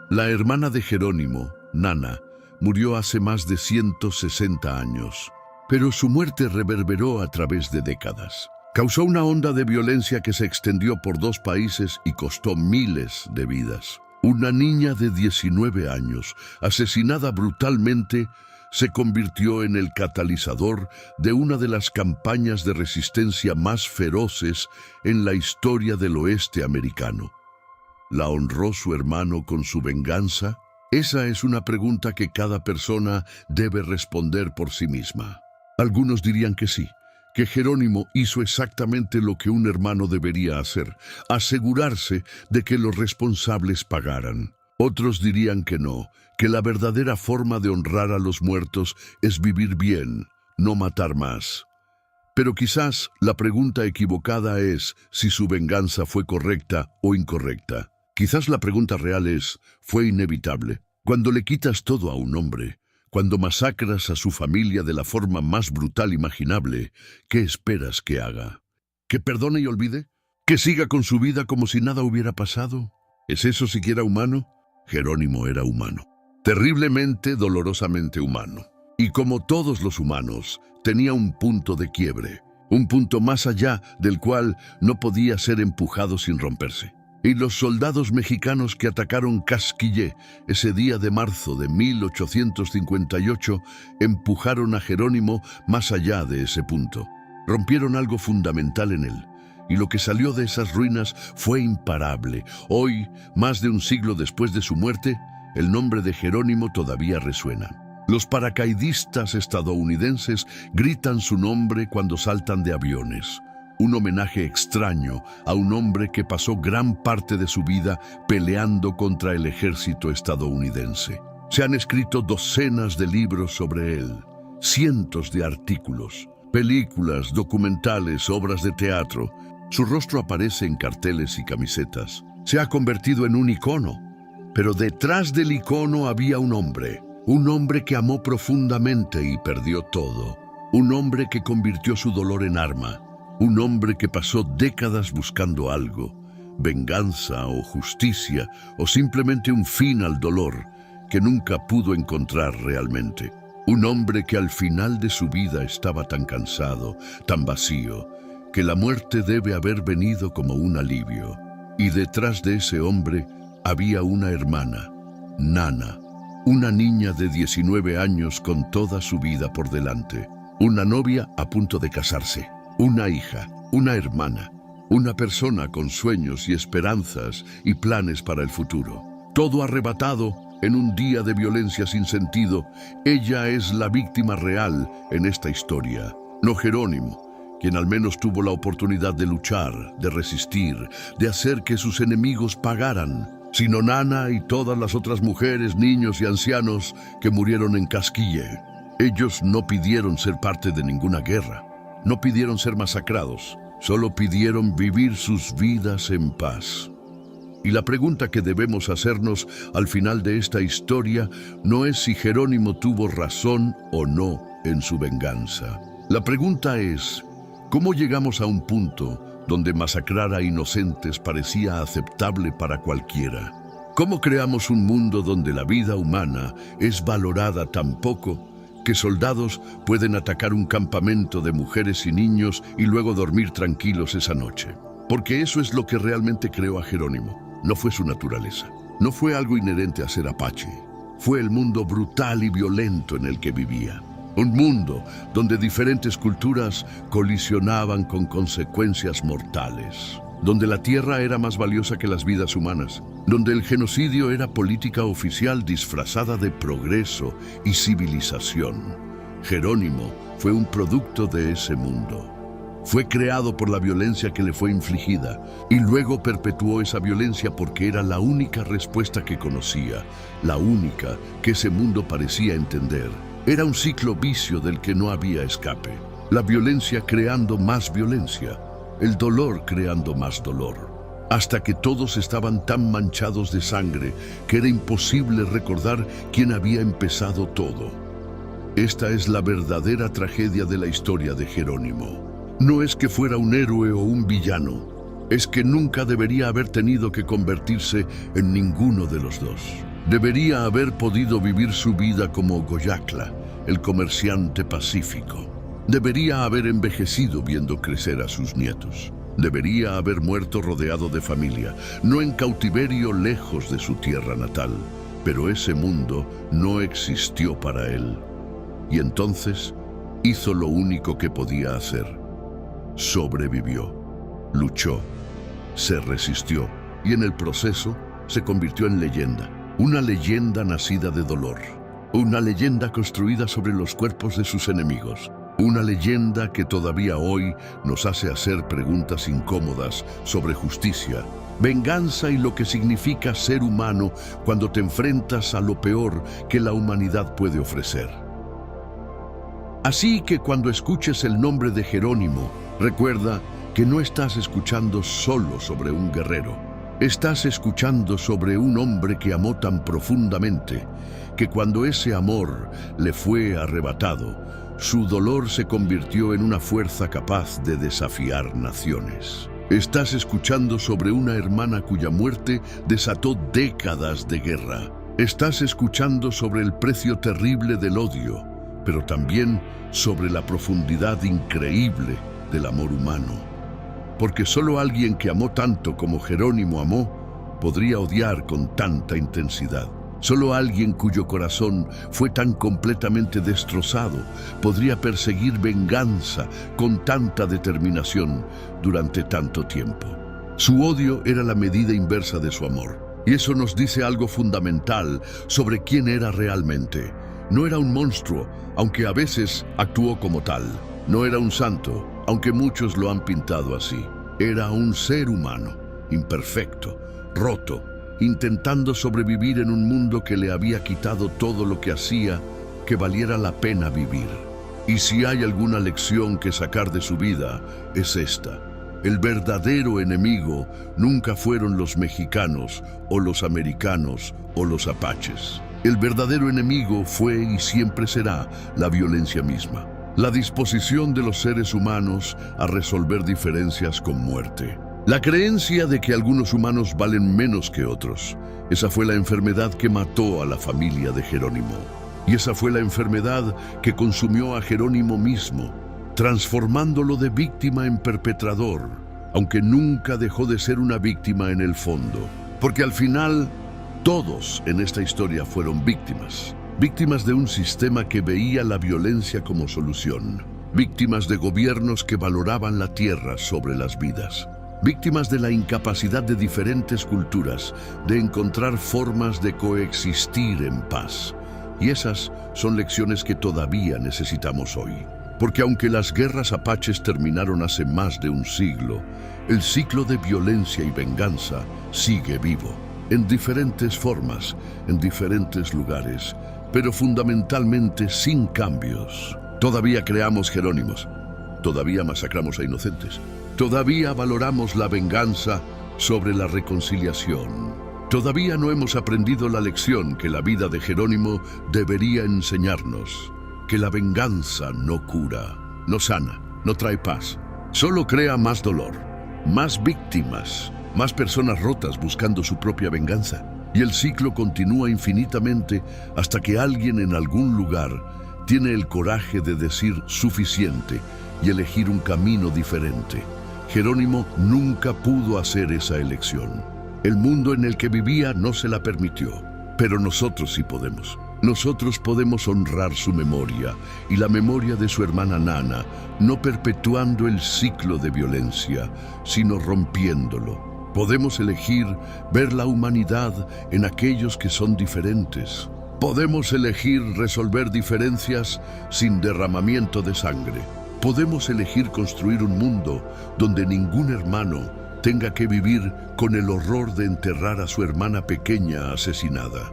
La hermana de Jerónimo, Nana, murió hace más de 160 años. Pero su muerte reverberó a través de décadas. Causó una onda de violencia que se extendió por 2 países y costó miles de vidas. Una niña de 19 años, asesinada brutalmente, se convirtió en el catalizador de una de las campañas de resistencia más feroces en la historia del oeste americano. ¿La honró su hermano con su venganza? Esa es una pregunta que cada persona debe responder por sí misma. Algunos dirían que sí, que Jerónimo hizo exactamente lo que un hermano debería hacer, asegurarse de que los responsables pagaran. Otros dirían que no, que la verdadera forma de honrar a los muertos es vivir bien, no matar más. Pero quizás la pregunta equivocada es si su venganza fue correcta o incorrecta. Quizás la pregunta real es, ¿fue inevitable? Cuando le quitas todo a un hombre, cuando masacras a su familia de la forma más brutal imaginable, ¿qué esperas que haga? ¿Que perdone y olvide? ¿Que siga con su vida como si nada hubiera pasado? ¿Es eso siquiera humano? Jerónimo era humano. Terriblemente, dolorosamente humano. Y como todos los humanos, tenía un punto de quiebre, un punto más allá del cual no podía ser empujado sin romperse. Y los soldados mexicanos que atacaron Casquillé ese día de marzo de 1858 empujaron a Jerónimo más allá de ese punto. Rompieron algo fundamental en él, y lo que salió de esas ruinas fue imparable. Hoy, más de un siglo después de su muerte, el nombre de Jerónimo todavía resuena. Los paracaidistas estadounidenses gritan su nombre cuando saltan de aviones. Un homenaje extraño a un hombre que pasó gran parte de su vida peleando contra el ejército estadounidense. Se han escrito docenas de libros sobre él, cientos de artículos, películas, documentales, obras de teatro. Su rostro aparece en carteles y camisetas. Se ha convertido en un icono. Pero detrás del icono había un hombre que amó profundamente y perdió todo. Un hombre que convirtió su dolor en arma. Un hombre que pasó décadas buscando algo, venganza o justicia, o simplemente un fin al dolor que nunca pudo encontrar realmente. Un hombre que al final de su vida estaba tan cansado, tan vacío, que la muerte debe haber venido como un alivio. Y detrás de ese hombre había una hermana, Nana, una niña de 19 años con toda su vida por delante, una novia a punto de casarse. Una hija, una hermana, una persona con sueños y esperanzas y planes para el futuro. Todo arrebatado en un día de violencia sin sentido. Ella es la víctima real en esta historia, no Jerónimo, quien al menos tuvo la oportunidad de luchar, de resistir, de hacer que sus enemigos pagaran, sino Nana y todas las otras mujeres, niños y ancianos que murieron en Casquillé. Ellos no pidieron ser parte de ninguna guerra. No pidieron ser masacrados, solo pidieron vivir sus vidas en paz. Y la pregunta que debemos hacernos al final de esta historia no es si Jerónimo tuvo razón o no en su venganza. La pregunta es, ¿cómo llegamos a un punto donde masacrar a inocentes parecía aceptable para cualquiera? ¿Cómo creamos un mundo donde la vida humana es valorada tan poco que soldados pueden atacar un campamento de mujeres y niños y luego dormir tranquilos esa noche? Porque eso es lo que realmente creó a Jerónimo. No fue su naturaleza. No fue algo inherente a ser apache. Fue el mundo brutal y violento en el que vivía. Un mundo donde diferentes culturas colisionaban con consecuencias mortales. Donde la tierra era más valiosa que las vidas humanas, donde el genocidio era política oficial disfrazada de progreso y civilización. Jerónimo fue un producto de ese mundo. Fue creado por la violencia que le fue infligida y luego perpetuó esa violencia porque era la única respuesta que conocía, la única que ese mundo parecía entender. Era un ciclo vicio del que no había escape. La violencia creando más violencia, el dolor creando más dolor, hasta que todos estaban tan manchados de sangre que era imposible recordar quién había empezado todo. Esta es la verdadera tragedia de la historia de Jerónimo. No es que fuera un héroe o un villano, es que nunca debería haber tenido que convertirse en ninguno de los dos. Debería haber podido vivir su vida como Goyakla, el comerciante pacífico. Debería haber envejecido viendo crecer a sus nietos. Debería haber muerto rodeado de familia, no en cautiverio lejos de su tierra natal. Pero ese mundo no existió para él. Y entonces hizo lo único que podía hacer. Sobrevivió, luchó, se resistió y en el proceso se convirtió en leyenda. Una leyenda nacida de dolor. Una leyenda construida sobre los cuerpos de sus enemigos. Una leyenda que todavía hoy nos hace hacer preguntas incómodas sobre justicia, venganza y lo que significa ser humano cuando te enfrentas a lo peor que la humanidad puede ofrecer. Así que cuando escuches el nombre de Jerónimo, recuerda que no estás escuchando solo sobre un guerrero. Estás escuchando sobre un hombre que amó tan profundamente que cuando ese amor le fue arrebatado, su dolor se convirtió en una fuerza capaz de desafiar naciones. Estás escuchando sobre una hermana cuya muerte desató décadas de guerra. Estás escuchando sobre el precio terrible del odio, pero también sobre la profundidad increíble del amor humano. Porque solo alguien que amó tanto como Jerónimo amó, podría odiar con tanta intensidad. Solo alguien cuyo corazón fue tan completamente destrozado podría perseguir venganza con tanta determinación durante tanto tiempo. Su odio era la medida inversa de su amor. Y eso nos dice algo fundamental sobre quién era realmente. No era un monstruo, aunque a veces actuó como tal. No era un santo, aunque muchos lo han pintado así. Era un ser humano, imperfecto, roto, intentando sobrevivir en un mundo que le había quitado todo lo que hacía que valiera la pena vivir. Y si hay alguna lección que sacar de su vida, es esta. El verdadero enemigo nunca fueron los mexicanos, o los americanos, o los apaches. El verdadero enemigo fue y siempre será la violencia misma. La disposición de los seres humanos a resolver diferencias con muerte. La creencia de que algunos humanos valen menos que otros. Esa fue la enfermedad que mató a la familia de Jerónimo. Y esa fue la enfermedad que consumió a Jerónimo mismo, transformándolo de víctima en perpetrador, aunque nunca dejó de ser una víctima en el fondo. Porque al final, todos en esta historia fueron víctimas. Víctimas de un sistema que veía la violencia como solución. Víctimas de gobiernos que valoraban la tierra sobre las vidas. Víctimas de la incapacidad de diferentes culturas de encontrar formas de coexistir en paz. Y esas son lecciones que todavía necesitamos hoy. Porque aunque las guerras apaches terminaron hace más de un siglo, el ciclo de violencia y venganza sigue vivo. En diferentes formas, en diferentes lugares, pero fundamentalmente sin cambios. Todavía creamos Jerónimos, todavía masacramos a inocentes, todavía valoramos la venganza sobre la reconciliación. Todavía no hemos aprendido la lección que la vida de Jerónimo debería enseñarnos, que la venganza no cura, no sana, no trae paz, solo crea más dolor, más víctimas, más personas rotas buscando su propia venganza. Y el ciclo continúa infinitamente hasta que alguien en algún lugar tiene el coraje de decir suficiente y elegir un camino diferente. Jerónimo nunca pudo hacer esa elección. El mundo en el que vivía no se la permitió, pero nosotros sí podemos. Nosotros podemos honrar su memoria y la memoria de su hermana Nana, no perpetuando el ciclo de violencia, sino rompiéndolo. Podemos elegir ver la humanidad en aquellos que son diferentes. Podemos elegir resolver diferencias sin derramamiento de sangre. Podemos elegir construir un mundo donde ningún hermano tenga que vivir con el horror de enterrar a su hermana pequeña asesinada.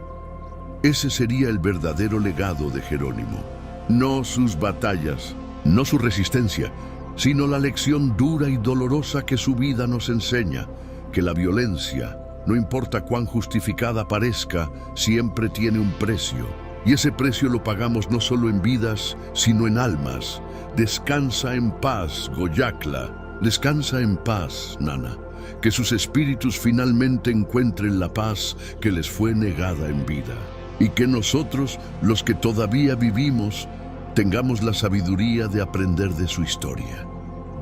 Ese sería el verdadero legado de Jerónimo. No sus batallas, no su resistencia, sino la lección dura y dolorosa que su vida nos enseña, que la violencia, no importa cuán justificada parezca, siempre tiene un precio. Y ese precio lo pagamos no solo en vidas, sino en almas. Descansa en paz, Goyakla. Descansa en paz, Nana. Que sus espíritus finalmente encuentren la paz que les fue negada en vida. Y que nosotros, los que todavía vivimos, tengamos la sabiduría de aprender de su historia,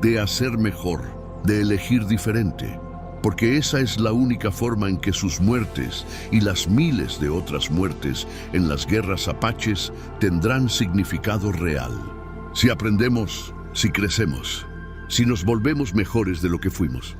de hacer mejor, de elegir diferente. Porque esa es la única forma en que sus muertes y las miles de otras muertes en las guerras apaches tendrán significado real. Si aprendemos, si crecemos, si nos volvemos mejores de lo que fuimos.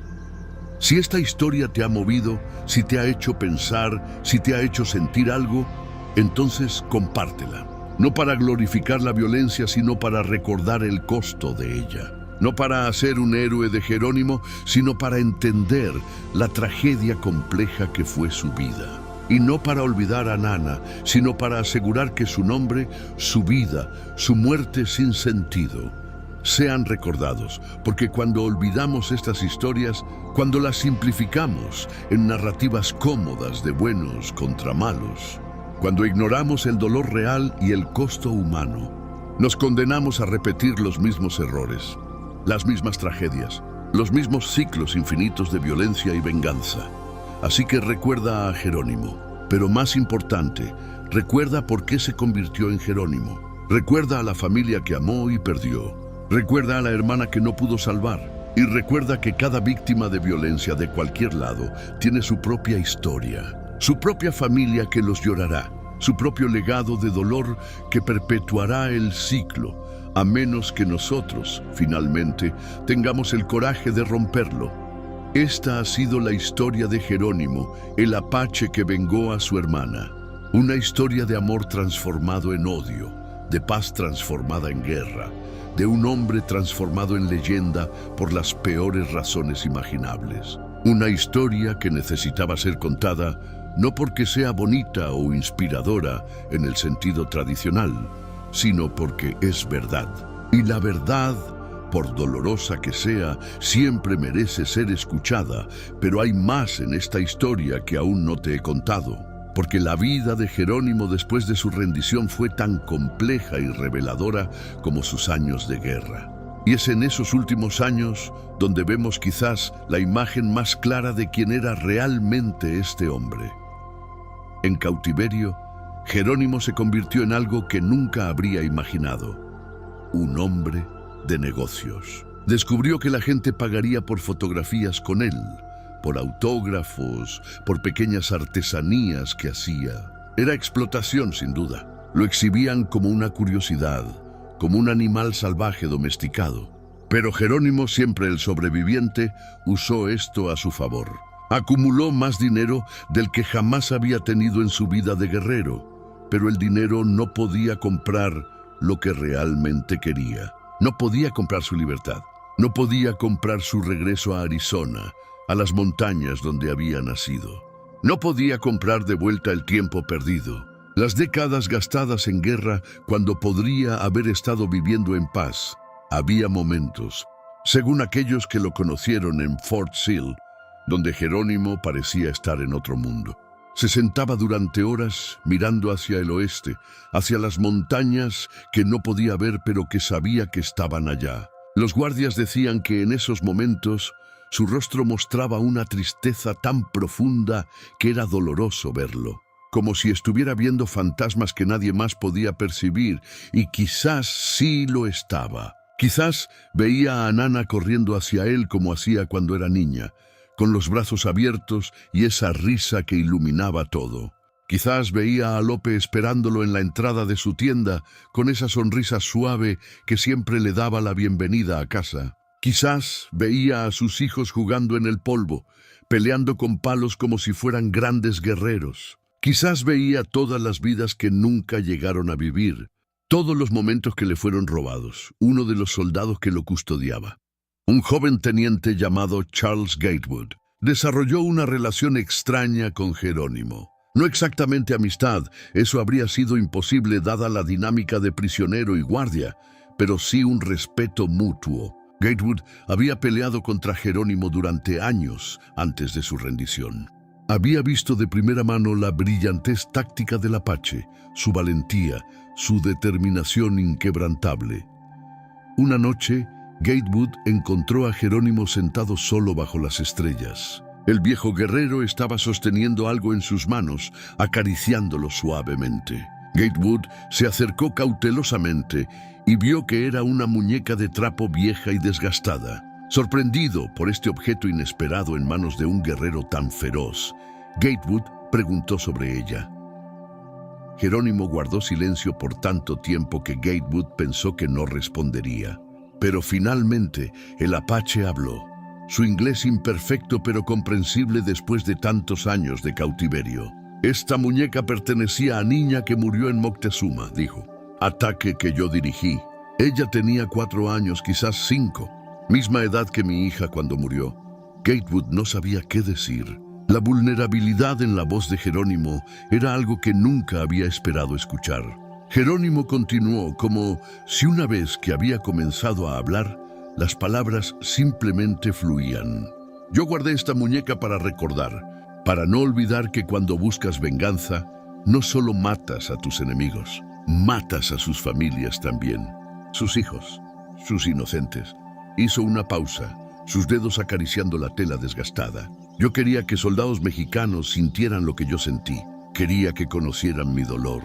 Si esta historia te ha movido, si te ha hecho pensar, si te ha hecho sentir algo, entonces compártela. No para glorificar la violencia, sino para recordar el costo de ella. No para hacer un héroe de Jerónimo, sino para entender la tragedia compleja que fue su vida. Y no para olvidar a Nana, sino para asegurar que su nombre, su vida, su muerte sin sentido, sean recordados. Porque cuando olvidamos estas historias, cuando las simplificamos en narrativas cómodas de buenos contra malos, cuando ignoramos el dolor real y el costo humano, nos condenamos a repetir los mismos errores, las mismas tragedias, los mismos ciclos infinitos de violencia y venganza. Así que recuerda a Jerónimo, pero más importante, recuerda por qué se convirtió en Jerónimo. Recuerda a la familia que amó y perdió. Recuerda a la hermana que no pudo salvar. Y recuerda que cada víctima de violencia de cualquier lado tiene su propia historia, su propia familia que los llorará, su propio legado de dolor que perpetuará el ciclo, a menos que nosotros, finalmente, tengamos el coraje de romperlo. Esta ha sido la historia de Jerónimo, el apache que vengó a su hermana. Una historia de amor transformado en odio, de paz transformada en guerra, de un hombre transformado en leyenda por las peores razones imaginables. Una historia que necesitaba ser contada no porque sea bonita o inspiradora en el sentido tradicional, sino porque es verdad. Y la verdad, por dolorosa que sea, siempre merece ser escuchada, pero hay más en esta historia que aún no te he contado, porque la vida de Jerónimo después de su rendición fue tan compleja y reveladora como sus años de guerra. Y es en esos últimos años donde vemos quizás la imagen más clara de quién era realmente este hombre. En cautiverio, Jerónimo se convirtió en algo que nunca habría imaginado: un hombre de negocios. Descubrió que la gente pagaría por fotografías con él, por autógrafos, por pequeñas artesanías que hacía. Era explotación, sin duda. Lo exhibían como una curiosidad, como un animal salvaje domesticado. Pero Jerónimo, siempre el sobreviviente, usó esto a su favor. Acumuló más dinero del que jamás había tenido en su vida de guerrero, pero el dinero no podía comprar lo que realmente quería. No podía comprar su libertad. No podía comprar su regreso a Arizona, a las montañas donde había nacido. No podía comprar de vuelta el tiempo perdido, las décadas gastadas en guerra cuando podría haber estado viviendo en paz. Había momentos, según aquellos que lo conocieron en Fort Sill, donde Jerónimo parecía estar en otro mundo. Se sentaba durante horas mirando hacia el oeste, hacia las montañas que no podía ver pero que sabía que estaban allá. Los guardias decían que en esos momentos su rostro mostraba una tristeza tan profunda que era doloroso verlo, como si estuviera viendo fantasmas que nadie más podía percibir, y quizás sí lo estaba. Quizás veía a Nana corriendo hacia él como hacía cuando era niña, con los brazos abiertos y esa risa que iluminaba todo. Quizás veía a Lope esperándolo en la entrada de su tienda, con esa sonrisa suave que siempre le daba la bienvenida a casa. Quizás veía a sus hijos jugando en el polvo, peleando con palos como si fueran grandes guerreros. Quizás veía todas las vidas que nunca llegaron a vivir, todos los momentos que le fueron robados, uno de los soldados que lo custodiaba. Un joven teniente llamado Charles Gatewood desarrolló una relación extraña con Jerónimo. No exactamente amistad, eso habría sido imposible dada la dinámica de prisionero y guardia, pero sí un respeto mutuo. Gatewood había peleado contra Jerónimo durante años antes de su rendición. Había visto de primera mano la brillantez táctica del Apache, su valentía, su determinación inquebrantable. Una noche, Gatewood encontró a Jerónimo sentado solo bajo las estrellas. El viejo guerrero estaba sosteniendo algo en sus manos, acariciándolo suavemente. Gatewood se acercó cautelosamente y vio que era una muñeca de trapo vieja y desgastada. Sorprendido por este objeto inesperado en manos de un guerrero tan feroz, Gatewood preguntó sobre ella. Jerónimo guardó silencio por tanto tiempo que Gatewood pensó que no respondería. Pero finalmente el Apache habló. Su inglés imperfecto pero comprensible después de tantos años de cautiverio. Esta muñeca pertenecía a niña que murió en Moctezuma, dijo. Ataque que yo dirigí. Ella tenía 4 años, quizás 5. Misma edad que mi hija cuando murió. Gatewood no sabía qué decir. La vulnerabilidad en la voz de Jerónimo era algo que nunca había esperado escuchar. Jerónimo continuó como si una vez que había comenzado a hablar, las palabras simplemente fluían. Yo guardé esta muñeca para recordar, para no olvidar que cuando buscas venganza, no solo matas a tus enemigos, matas a sus familias también, sus hijos, sus inocentes. Hizo una pausa, sus dedos acariciando la tela desgastada. Yo quería que soldados mexicanos sintieran lo que yo sentí. Quería que conocieran mi dolor.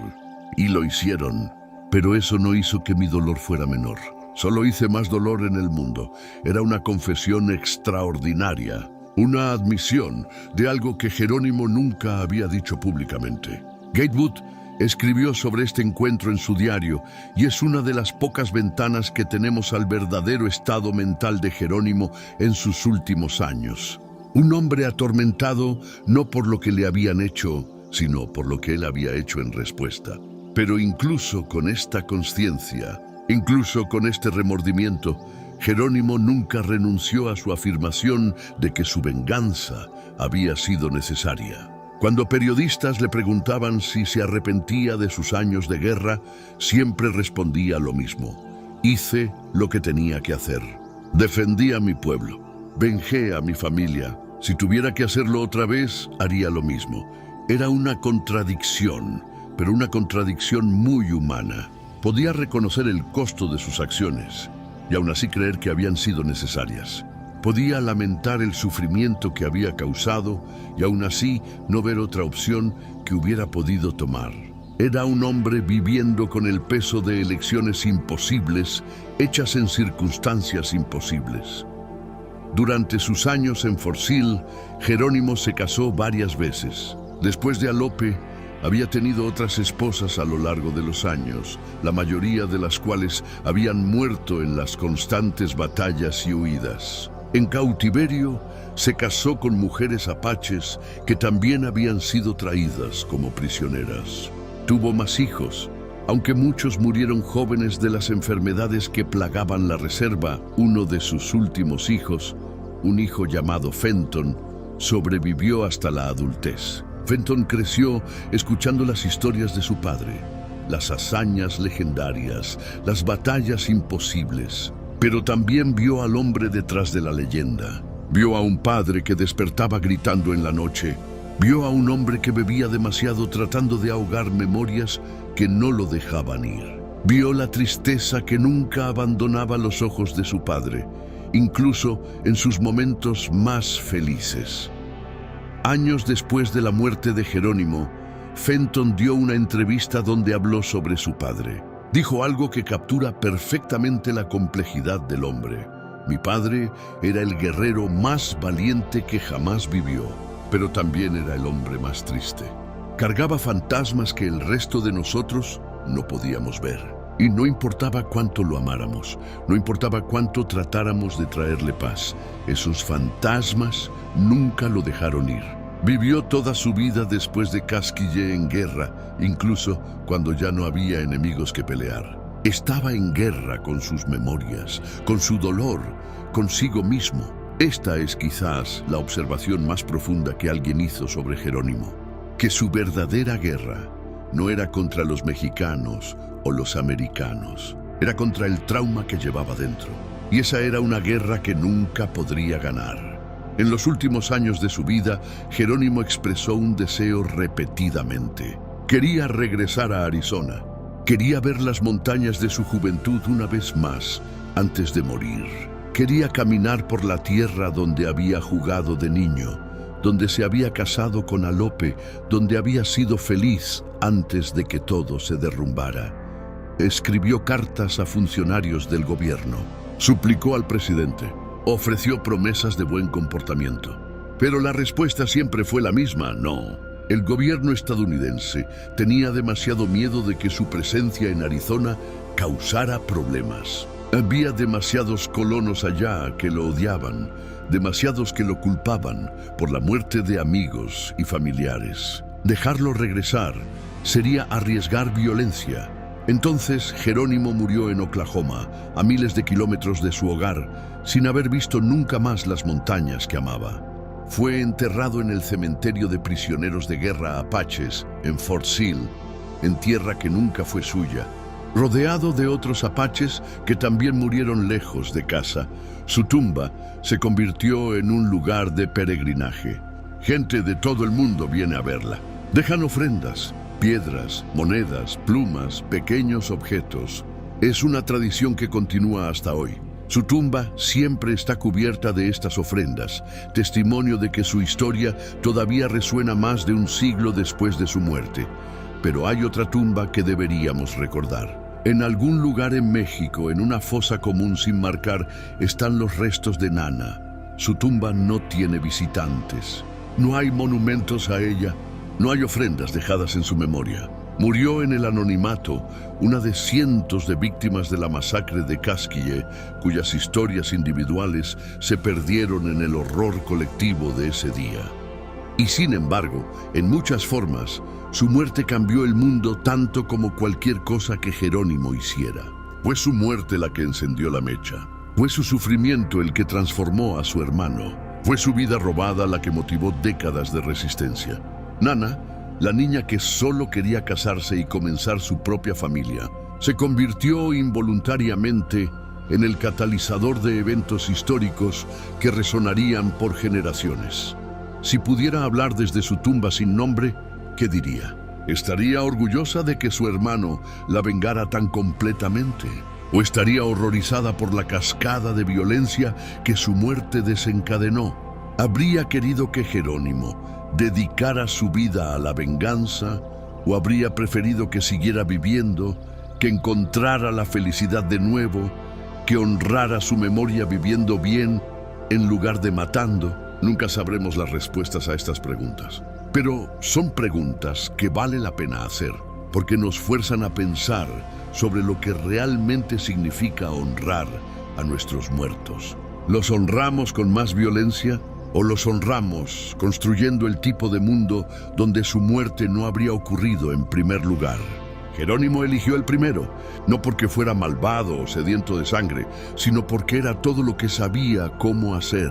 Y lo hicieron, pero eso no hizo que mi dolor fuera menor. Solo hice más dolor en el mundo. Era una confesión extraordinaria, una admisión de algo que Jerónimo nunca había dicho públicamente. Gatewood escribió sobre este encuentro en su diario y es una de las pocas ventanas que tenemos al verdadero estado mental de Jerónimo en sus últimos años. Un hombre atormentado no por lo que le habían hecho, sino por lo que él había hecho en respuesta. Pero incluso con esta conciencia, incluso con este remordimiento, Jerónimo nunca renunció a su afirmación de que su venganza había sido necesaria. Cuando periodistas le preguntaban si se arrepentía de sus años de guerra, siempre respondía lo mismo. Hice lo que tenía que hacer. Defendí a mi pueblo. Vengé a mi familia. Si tuviera que hacerlo otra vez, haría lo mismo. Era una contradicción, pero una contradicción muy humana. Podía reconocer el costo de sus acciones y aún así creer que habían sido necesarias. Podía lamentar el sufrimiento que había causado y aún así no ver otra opción que hubiera podido tomar. Era un hombre viviendo con el peso de elecciones imposibles, hechas en circunstancias imposibles. Durante sus años en Fort Sill, Jerónimo se casó varias veces. Después de Alope, había tenido otras esposas a lo largo de los años, la mayoría de las cuales habían muerto en las constantes batallas y huidas. En cautiverio, se casó con mujeres apaches que también habían sido traídas como prisioneras. Tuvo más hijos, aunque muchos murieron jóvenes de las enfermedades que plagaban la reserva. Uno de sus últimos hijos, un hijo llamado Fenton, sobrevivió hasta la adultez. Fenton creció escuchando las historias de su padre, las hazañas legendarias, las batallas imposibles, pero también vio al hombre detrás de la leyenda. Vio a un padre que despertaba gritando en la noche. Vio a un hombre que bebía demasiado tratando de ahogar memorias que no lo dejaban ir. Vio la tristeza que nunca abandonaba los ojos de su padre, incluso en sus momentos más felices. Años después de la muerte de Jerónimo, Fenton dio una entrevista donde habló sobre su padre. Dijo algo que captura perfectamente la complejidad del hombre. Mi padre era el guerrero más valiente que jamás vivió, pero también era el hombre más triste. Cargaba fantasmas que el resto de nosotros no podíamos ver. Y no importaba cuánto lo amáramos, no importaba cuánto tratáramos de traerle paz, esos fantasmas nunca lo dejaron ir. Vivió toda su vida después de Casquille en guerra, incluso cuando ya no había enemigos que pelear. Estaba en guerra con sus memorias, con su dolor, consigo mismo. Esta es quizás la observación más profunda que alguien hizo sobre Jerónimo, que su verdadera guerra no era contra los mexicanos o los americanos, era contra el trauma que llevaba dentro. Y esa era una guerra que nunca podría ganar. En los últimos años de su vida, Jerónimo expresó un deseo repetidamente. Quería regresar a Arizona. Quería ver las montañas de su juventud una vez más, antes de morir. Quería caminar por la tierra donde había jugado de niño, donde se había casado con Alope, donde había sido feliz antes de que todo se derrumbara. Escribió cartas a funcionarios del gobierno, suplicó al presidente, ofreció promesas de buen comportamiento. Pero la respuesta siempre fue la misma: no. El gobierno estadounidense tenía demasiado miedo de que su presencia en Arizona causara problemas. Había demasiados colonos allá que lo odiaban, demasiados que lo culpaban por la muerte de amigos y familiares. Dejarlo regresar sería arriesgar violencia. Entonces Jerónimo murió en Oklahoma, a miles de kilómetros de su hogar, sin haber visto nunca más las montañas que amaba. Fue enterrado en el cementerio de prisioneros de guerra apaches en Fort Sill, en tierra que nunca fue suya. Rodeado de otros apaches que también murieron lejos de casa, su tumba se convirtió en un lugar de peregrinaje. Gente de todo el mundo viene a verla. Dejan ofrendas, piedras, monedas, plumas, pequeños objetos. Es una tradición que continúa hasta hoy. Su tumba siempre está cubierta de estas ofrendas, testimonio de que su historia todavía resuena más de un siglo después de su muerte. Pero hay otra tumba que deberíamos recordar. En algún lugar en México, en una fosa común sin marcar, están los restos de Nana. Su tumba no tiene visitantes. No hay monumentos a ella, no hay ofrendas dejadas en su memoria. Murió en el anonimato, una de cientos de víctimas de la masacre de Casquille, cuyas historias individuales se perdieron en el horror colectivo de ese día. Y sin embargo, en muchas formas, su muerte cambió el mundo tanto como cualquier cosa que Jerónimo hiciera. Fue su muerte la que encendió la mecha. Fue su sufrimiento el que transformó a su hermano. Fue su vida robada la que motivó décadas de resistencia. Nana, la niña que solo quería casarse y comenzar su propia familia, se convirtió involuntariamente en el catalizador de eventos históricos que resonarían por generaciones. Si pudiera hablar desde su tumba sin nombre, ¿qué diría? ¿Estaría orgullosa de que su hermano la vengara tan completamente? ¿O estaría horrorizada por la cascada de violencia que su muerte desencadenó? ¿Habría querido que Jerónimo dedicara su vida a la venganza, o habría preferido que siguiera viviendo, que encontrara la felicidad de nuevo, que honrara su memoria viviendo bien en lugar de matando? Nunca sabremos las respuestas a estas preguntas, pero son preguntas que vale la pena hacer, porque nos fuerzan a pensar sobre lo que realmente significa honrar a nuestros muertos. ¿Los honramos con más violencia? ¿O los honramos construyendo el tipo de mundo donde su muerte no habría ocurrido en primer lugar? Jerónimo eligió el primero, no porque fuera malvado o sediento de sangre, sino porque era todo lo que sabía cómo hacer.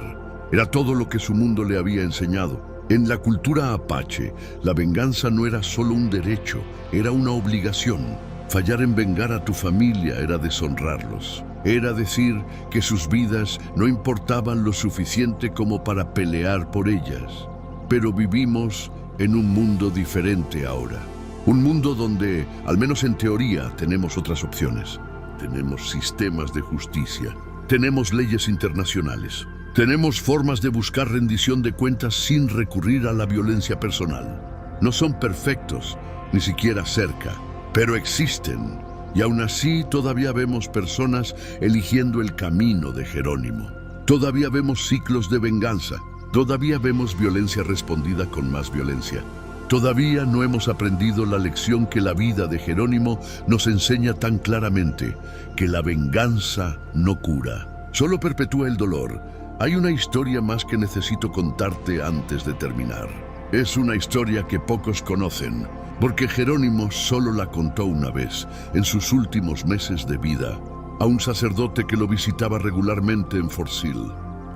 Era todo lo que su mundo le había enseñado. En la cultura apache, la venganza no era solo un derecho, era una obligación. Fallar en vengar a tu familia era deshonrarlos. Era decir que sus vidas no importaban lo suficiente como para pelear por ellas. Pero vivimos en un mundo diferente ahora. Un mundo donde, al menos en teoría, tenemos otras opciones. Tenemos sistemas de justicia. Tenemos leyes internacionales. Tenemos formas de buscar rendición de cuentas sin recurrir a la violencia personal. No son perfectos, ni siquiera cerca, pero existen. Y aún así todavía vemos personas eligiendo el camino de Jerónimo. Todavía vemos ciclos de venganza. Todavía vemos violencia respondida con más violencia. Todavía no hemos aprendido la lección que la vida de Jerónimo nos enseña tan claramente, que la venganza no cura, solo perpetúa el dolor. Hay una historia más que necesito contarte antes de terminar. Es una historia que pocos conocen, porque Jerónimo solo la contó una vez, en sus últimos meses de vida, a un sacerdote que lo visitaba regularmente en Forcil.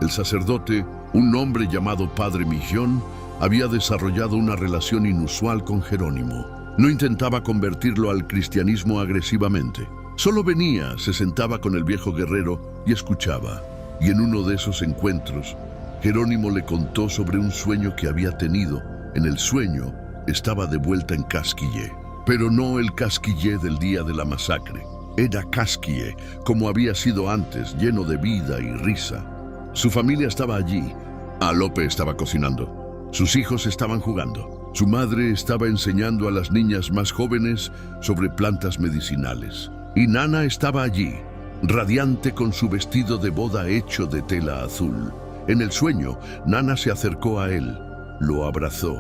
El sacerdote, un hombre llamado Padre Migión, había desarrollado una relación inusual con Jerónimo. No intentaba convertirlo al cristianismo agresivamente. Solo venía, se sentaba con el viejo guerrero y escuchaba. Y en uno de esos encuentros, Jerónimo le contó sobre un sueño que había tenido. En el sueño estaba de vuelta en Casquille, pero no el Casquille del día de la masacre. Era Casquille como había sido antes, lleno de vida y risa. Su familia estaba allí. Alope estaba cocinando. Sus hijos estaban jugando. Su madre estaba enseñando a las niñas más jóvenes sobre plantas medicinales. Y Nana estaba allí, radiante con su vestido de boda hecho de tela azul. En el sueño, Nana se acercó a él, lo abrazó,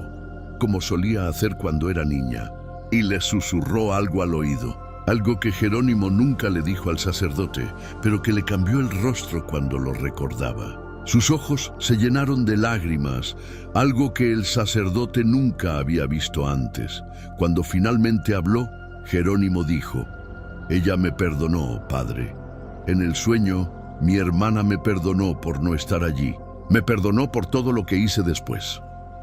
como solía hacer cuando era niña, y le susurró algo al oído, algo que Jerónimo nunca le dijo al sacerdote, pero que le cambió el rostro cuando lo recordaba. Sus ojos se llenaron de lágrimas, algo que el sacerdote nunca había visto antes. Cuando finalmente habló, Jerónimo dijo: «Ella me perdonó, padre. En el sueño, mi hermana me perdonó por no estar allí. Me perdonó por todo lo que hice después.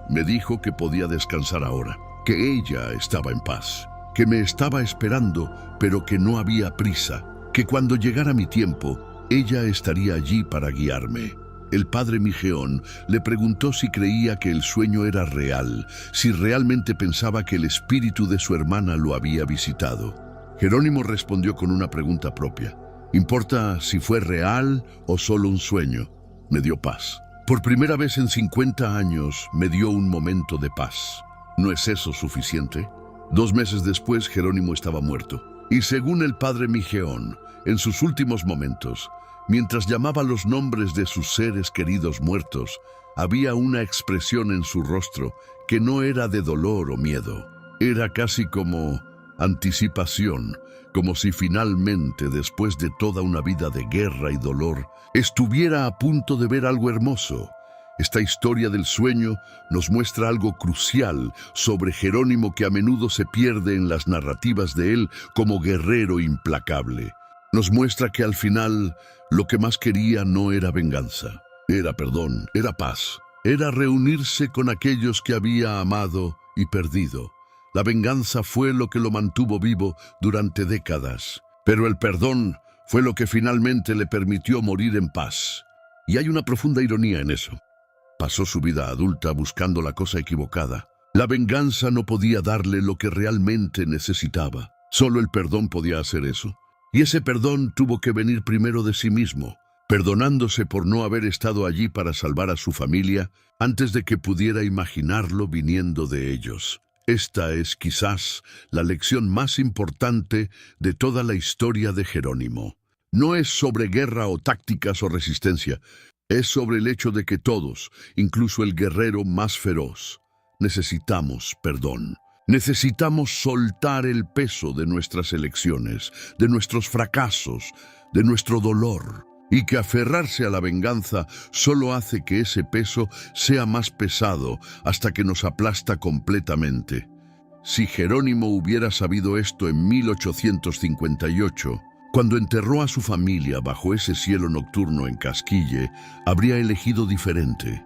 Me dijo que podía descansar ahora, que ella estaba en paz, que me estaba esperando, pero que no había prisa, que cuando llegara mi tiempo, ella estaría allí para guiarme». El padre Migeón le preguntó si creía que el sueño era real, si realmente pensaba que el espíritu de su hermana lo había visitado. Jerónimo respondió con una pregunta propia. «¿Importa si fue real o solo un sueño?». Me dio paz. Por primera vez en 50 años me dio un momento de paz. ¿No es eso suficiente? 2 meses después, Jerónimo estaba muerto. Y según el padre Migeón, en sus últimos momentos, mientras llamaba los nombres de sus seres queridos muertos, había una expresión en su rostro que no era de dolor o miedo. Era casi como anticipación, como si finalmente, después de toda una vida de guerra y dolor, estuviera a punto de ver algo hermoso. Esta historia del sueño nos muestra algo crucial sobre Jerónimo que a menudo se pierde en las narrativas de él como guerrero implacable. Nos muestra que al final lo que más quería no era venganza, era perdón, era paz, era reunirse con aquellos que había amado y perdido. La venganza fue lo que lo mantuvo vivo durante décadas, pero el perdón fue lo que finalmente le permitió morir en paz. Y hay una profunda ironía en eso. Pasó su vida adulta buscando la cosa equivocada. La venganza no podía darle lo que realmente necesitaba. Solo el perdón podía hacer eso. Y ese perdón tuvo que venir primero de sí mismo, perdonándose por no haber estado allí para salvar a su familia antes de que pudiera imaginarlo viniendo de ellos. Esta es quizás la lección más importante de toda la historia de Jerónimo. No es sobre guerra o tácticas o resistencia, es sobre el hecho de que todos, incluso el guerrero más feroz, necesitamos perdón. Necesitamos soltar el peso de nuestras elecciones, de nuestros fracasos, de nuestro dolor, y que aferrarse a la venganza solo hace que ese peso sea más pesado hasta que nos aplasta completamente. Si Jerónimo hubiera sabido esto en 1858, cuando enterró a su familia bajo ese cielo nocturno en Casquille, habría elegido diferente.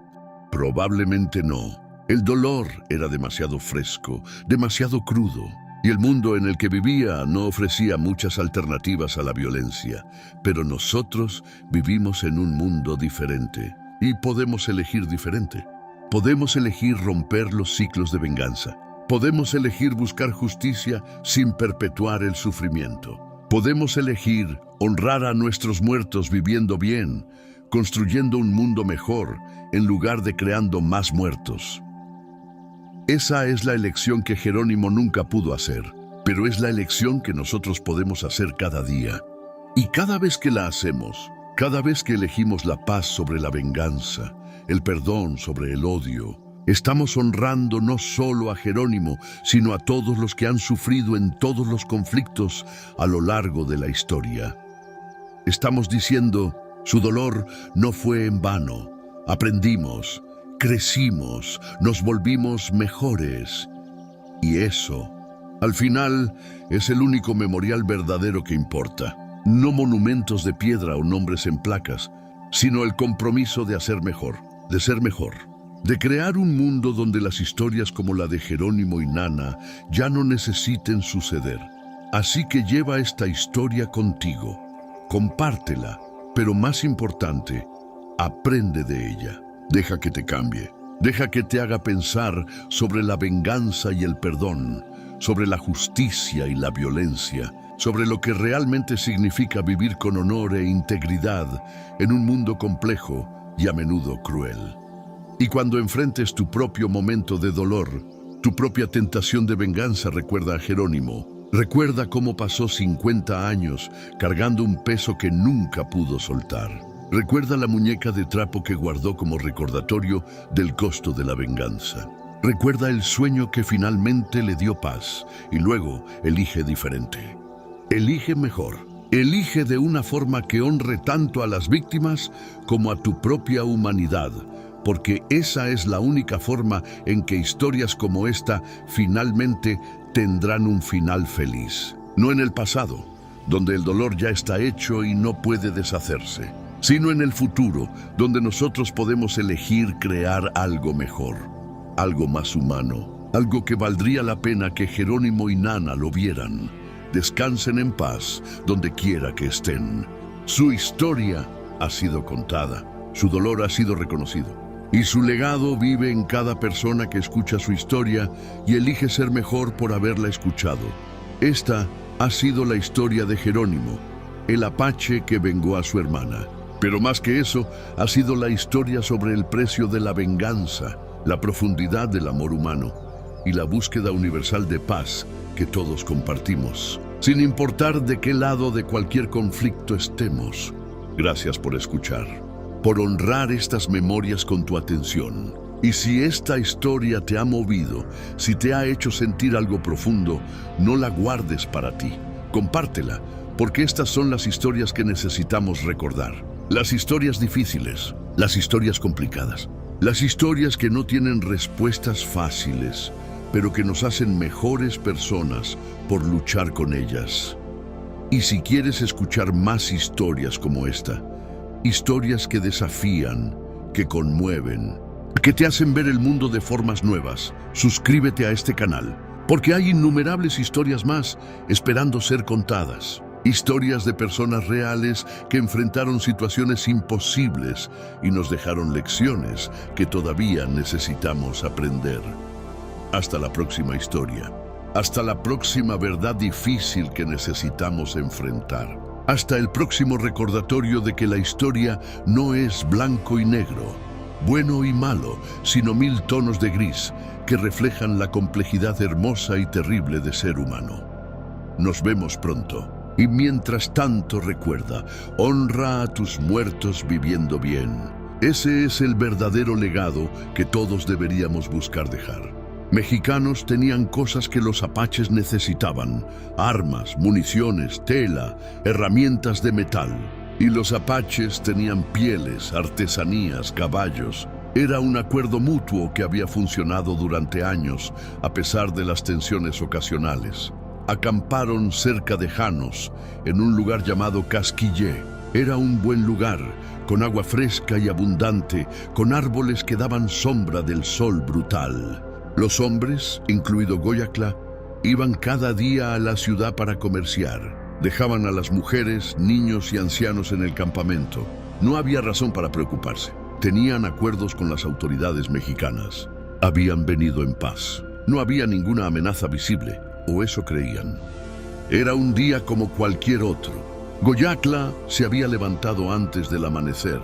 Probablemente no. El dolor era demasiado fresco, demasiado crudo, y el mundo en el que vivía no ofrecía muchas alternativas a la violencia. Pero nosotros vivimos en un mundo diferente, y podemos elegir diferente. Podemos elegir romper los ciclos de venganza. Podemos elegir buscar justicia sin perpetuar el sufrimiento. Podemos elegir honrar a nuestros muertos viviendo bien, construyendo un mundo mejor, en lugar de creando más muertos. Esa es la elección que Jerónimo nunca pudo hacer, pero es la elección que nosotros podemos hacer cada día. Y cada vez que la hacemos, cada vez que elegimos la paz sobre la venganza, el perdón sobre el odio, estamos honrando no solo a Jerónimo, sino a todos los que han sufrido en todos los conflictos a lo largo de la historia. Estamos diciendo, su dolor no fue en vano. Aprendimos, crecimos, nos volvimos mejores. Y eso, al final, es el único memorial verdadero que importa. No monumentos de piedra o nombres en placas, sino el compromiso de hacer mejor, de ser mejor. De crear un mundo donde las historias como la de Jerónimo y Nana ya no necesiten suceder. Así que lleva esta historia contigo, compártela, pero más importante, aprende de ella. Deja que te cambie, deja que te haga pensar sobre la venganza y el perdón, sobre la justicia y la violencia, sobre lo que realmente significa vivir con honor e integridad en un mundo complejo y a menudo cruel. Y cuando enfrentes tu propio momento de dolor, tu propia tentación de venganza, recuerda a Jerónimo. Recuerda cómo pasó 50 años cargando un peso que nunca pudo soltar. Recuerda la muñeca de trapo que guardó como recordatorio del costo de la venganza. Recuerda el sueño que finalmente le dio paz y luego elige diferente. Elige mejor. Elige de una forma que honre tanto a las víctimas como a tu propia humanidad, porque esa es la única forma en que historias como esta finalmente tendrán un final feliz. No en el pasado, donde el dolor ya está hecho y no puede deshacerse, sino en el futuro, donde nosotros podemos elegir crear algo mejor, algo más humano, algo que valdría la pena que Jerónimo y Nana lo vieran. Descansen en paz donde quiera que estén. Su historia ha sido contada, su dolor ha sido reconocido, y su legado vive en cada persona que escucha su historia y elige ser mejor por haberla escuchado. Esta ha sido la historia de Jerónimo, el apache que vengó a su hermana. Pero más que eso, ha sido la historia sobre el precio de la venganza, la profundidad del amor humano y la búsqueda universal de paz que todos compartimos, sin importar de qué lado de cualquier conflicto estemos. Gracias por escuchar, por honrar estas memorias con tu atención. Y si esta historia te ha movido, si te ha hecho sentir algo profundo, no la guardes para ti. Compártela, porque estas son las historias que necesitamos recordar. Las historias difíciles, las historias complicadas, las historias que no tienen respuestas fáciles, pero que nos hacen mejores personas por luchar con ellas. Y si quieres escuchar más historias como esta, historias que desafían, que conmueven, que te hacen ver el mundo de formas nuevas, suscríbete a este canal, porque hay innumerables historias más esperando ser contadas. Historias de personas reales que enfrentaron situaciones imposibles y nos dejaron lecciones que todavía necesitamos aprender. Hasta la próxima historia. Hasta la próxima verdad difícil que necesitamos enfrentar. Hasta el próximo recordatorio de que la historia no es blanco y negro, bueno y malo, sino 1000 tonos de gris que reflejan la complejidad hermosa y terrible de ser humano. Nos vemos pronto. Y mientras tanto recuerda, honra a tus muertos viviendo bien. Ese es el verdadero legado que todos deberíamos buscar dejar. Mexicanos tenían cosas que los apaches necesitaban: armas, municiones, tela, herramientas de metal. Y los apaches tenían pieles, artesanías, caballos. Era un acuerdo mutuo que había funcionado durante años, a pesar de las tensiones ocasionales. Acamparon cerca de Janos, en un lugar llamado Casquillé. Era un buen lugar, con agua fresca y abundante, con árboles que daban sombra del sol brutal. Los hombres, incluido Goyacla, iban cada día a la ciudad para comerciar. Dejaban a las mujeres, niños y ancianos en el campamento. No había razón para preocuparse. Tenían acuerdos con las autoridades mexicanas. Habían venido en paz. No había ninguna amenaza visible, o eso creían. Era un día como cualquier otro. Goyacla se había levantado antes del amanecer,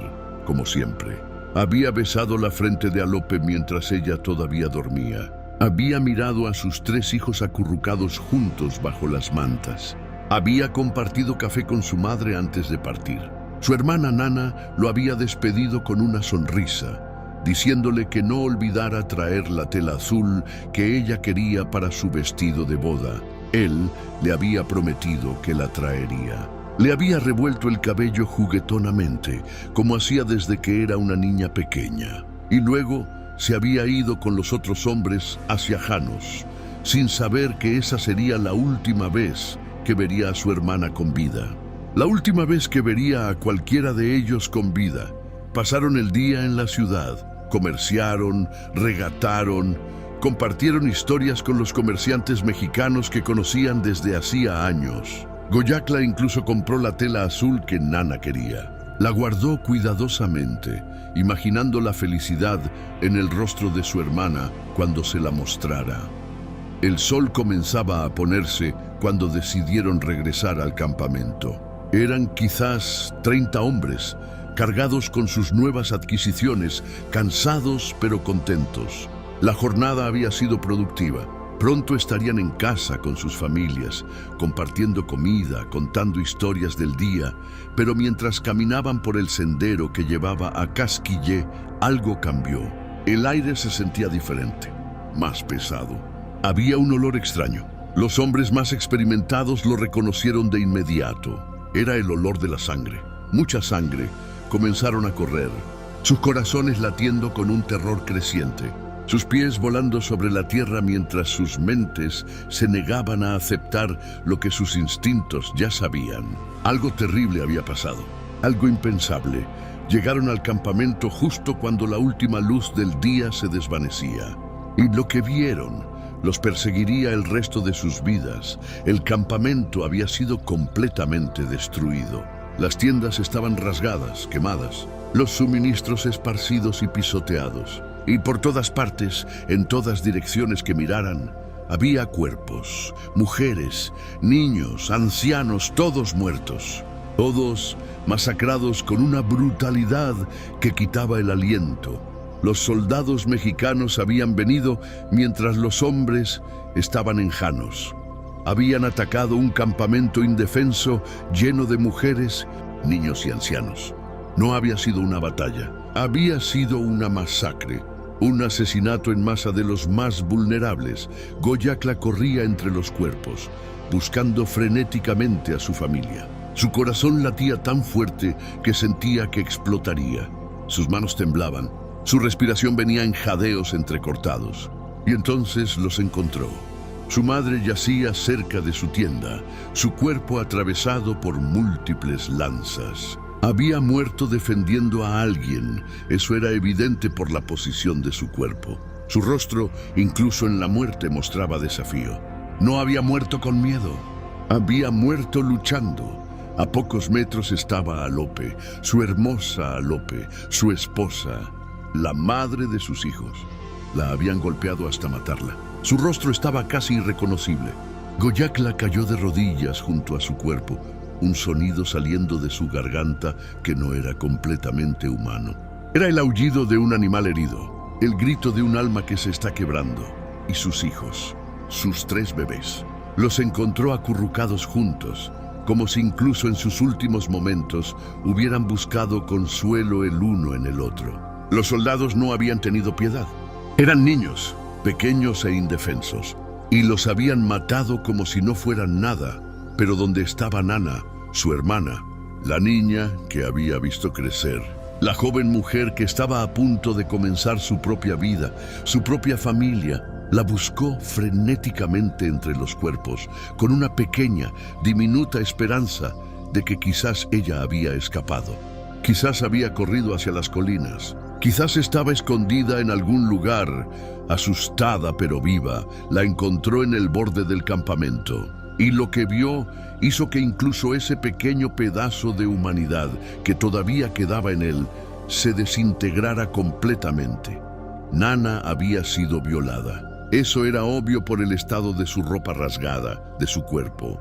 como siempre. Había besado la frente de Alope mientras ella todavía dormía. Había mirado a sus 3 hijos acurrucados juntos bajo las mantas. Había compartido café con su madre antes de partir. Su hermana Nana lo había despedido con una sonrisa, diciéndole que no olvidara traer la tela azul que ella quería para su vestido de boda. Él le había prometido que la traería. Le había revuelto el cabello juguetonamente, como hacía desde que era una niña pequeña, y luego se había ido con los otros hombres hacia Janos, sin saber que esa sería la última vez que vería a su hermana con vida. La última vez que vería a cualquiera de ellos con vida. Pasaron el día en la ciudad, comerciaron, regataron, compartieron historias con los comerciantes mexicanos que conocían desde hacía años. Goyakla incluso compró la tela azul que Nana quería. La guardó cuidadosamente, imaginando la felicidad en el rostro de su hermana cuando se la mostrara. El sol comenzaba a ponerse cuando decidieron regresar al campamento. Eran quizás 30 hombres, cargados con sus nuevas adquisiciones, cansados pero contentos. La jornada había sido productiva. Pronto estarían en casa con sus familias, compartiendo comida, contando historias del día, pero mientras caminaban por el sendero que llevaba a Casquillé, algo cambió. El aire se sentía diferente, más pesado. Había un olor extraño. Los hombres más experimentados lo reconocieron de inmediato. Era el olor de la sangre. Mucha sangre. Comenzaron a correr, sus corazones latiendo con un terror creciente. Sus pies volando sobre la tierra mientras sus mentes se negaban a aceptar lo que sus instintos ya sabían. Algo terrible había pasado, algo impensable. Llegaron al campamento justo cuando la última luz del día se desvanecía. Y lo que vieron los perseguiría el resto de sus vidas. El campamento había sido completamente destruido. Las tiendas estaban rasgadas, quemadas, los suministros esparcidos y pisoteados. Y por todas partes, en todas direcciones que miraran, había cuerpos, mujeres, niños, ancianos, todos muertos. Todos masacrados con una brutalidad que quitaba el aliento. Los soldados mexicanos habían venido mientras los hombres estaban en Janos. Habían atacado un campamento indefenso lleno de mujeres, niños y ancianos. No había sido una batalla, había sido una masacre. Un asesinato en masa de los más vulnerables. Goyakla corría entre los cuerpos, buscando frenéticamente a su familia. Su corazón latía tan fuerte que sentía que explotaría. Sus manos temblaban, su respiración venía en jadeos entrecortados. Y entonces los encontró. Su madre yacía cerca de su tienda, su cuerpo atravesado por múltiples lanzas. Había muerto defendiendo a alguien, eso era evidente por la posición de su cuerpo. Su rostro, incluso en la muerte, mostraba desafío. No había muerto con miedo, había muerto luchando. A pocos metros estaba Alope, su hermosa Alope, su esposa, la madre de sus hijos. La habían golpeado hasta matarla. Su rostro estaba casi irreconocible. Goyakla cayó de rodillas junto a su cuerpo, un sonido saliendo de su garganta que no era completamente humano. Era el aullido de un animal herido, el grito de un alma que se está quebrando. Y sus hijos, sus 3 bebés, los encontró acurrucados juntos, como si incluso en sus últimos momentos hubieran buscado consuelo el uno en el otro. Los soldados no habían tenido piedad. Eran niños, pequeños e indefensos, y los habían matado como si no fueran nada. Pero donde estaba Nana, su hermana, la niña que había visto crecer, la joven mujer que estaba a punto de comenzar su propia vida, su propia familia, la buscó frenéticamente entre los cuerpos, con una pequeña, diminuta esperanza de que quizás ella había escapado. Quizás había corrido hacia las colinas. Quizás estaba escondida en algún lugar. Asustada pero viva, la encontró en el borde del campamento. Y lo que vio hizo que incluso ese pequeño pedazo de humanidad que todavía quedaba en él se desintegrara completamente. Nana había sido violada. Eso era obvio por el estado de su ropa rasgada, de su cuerpo.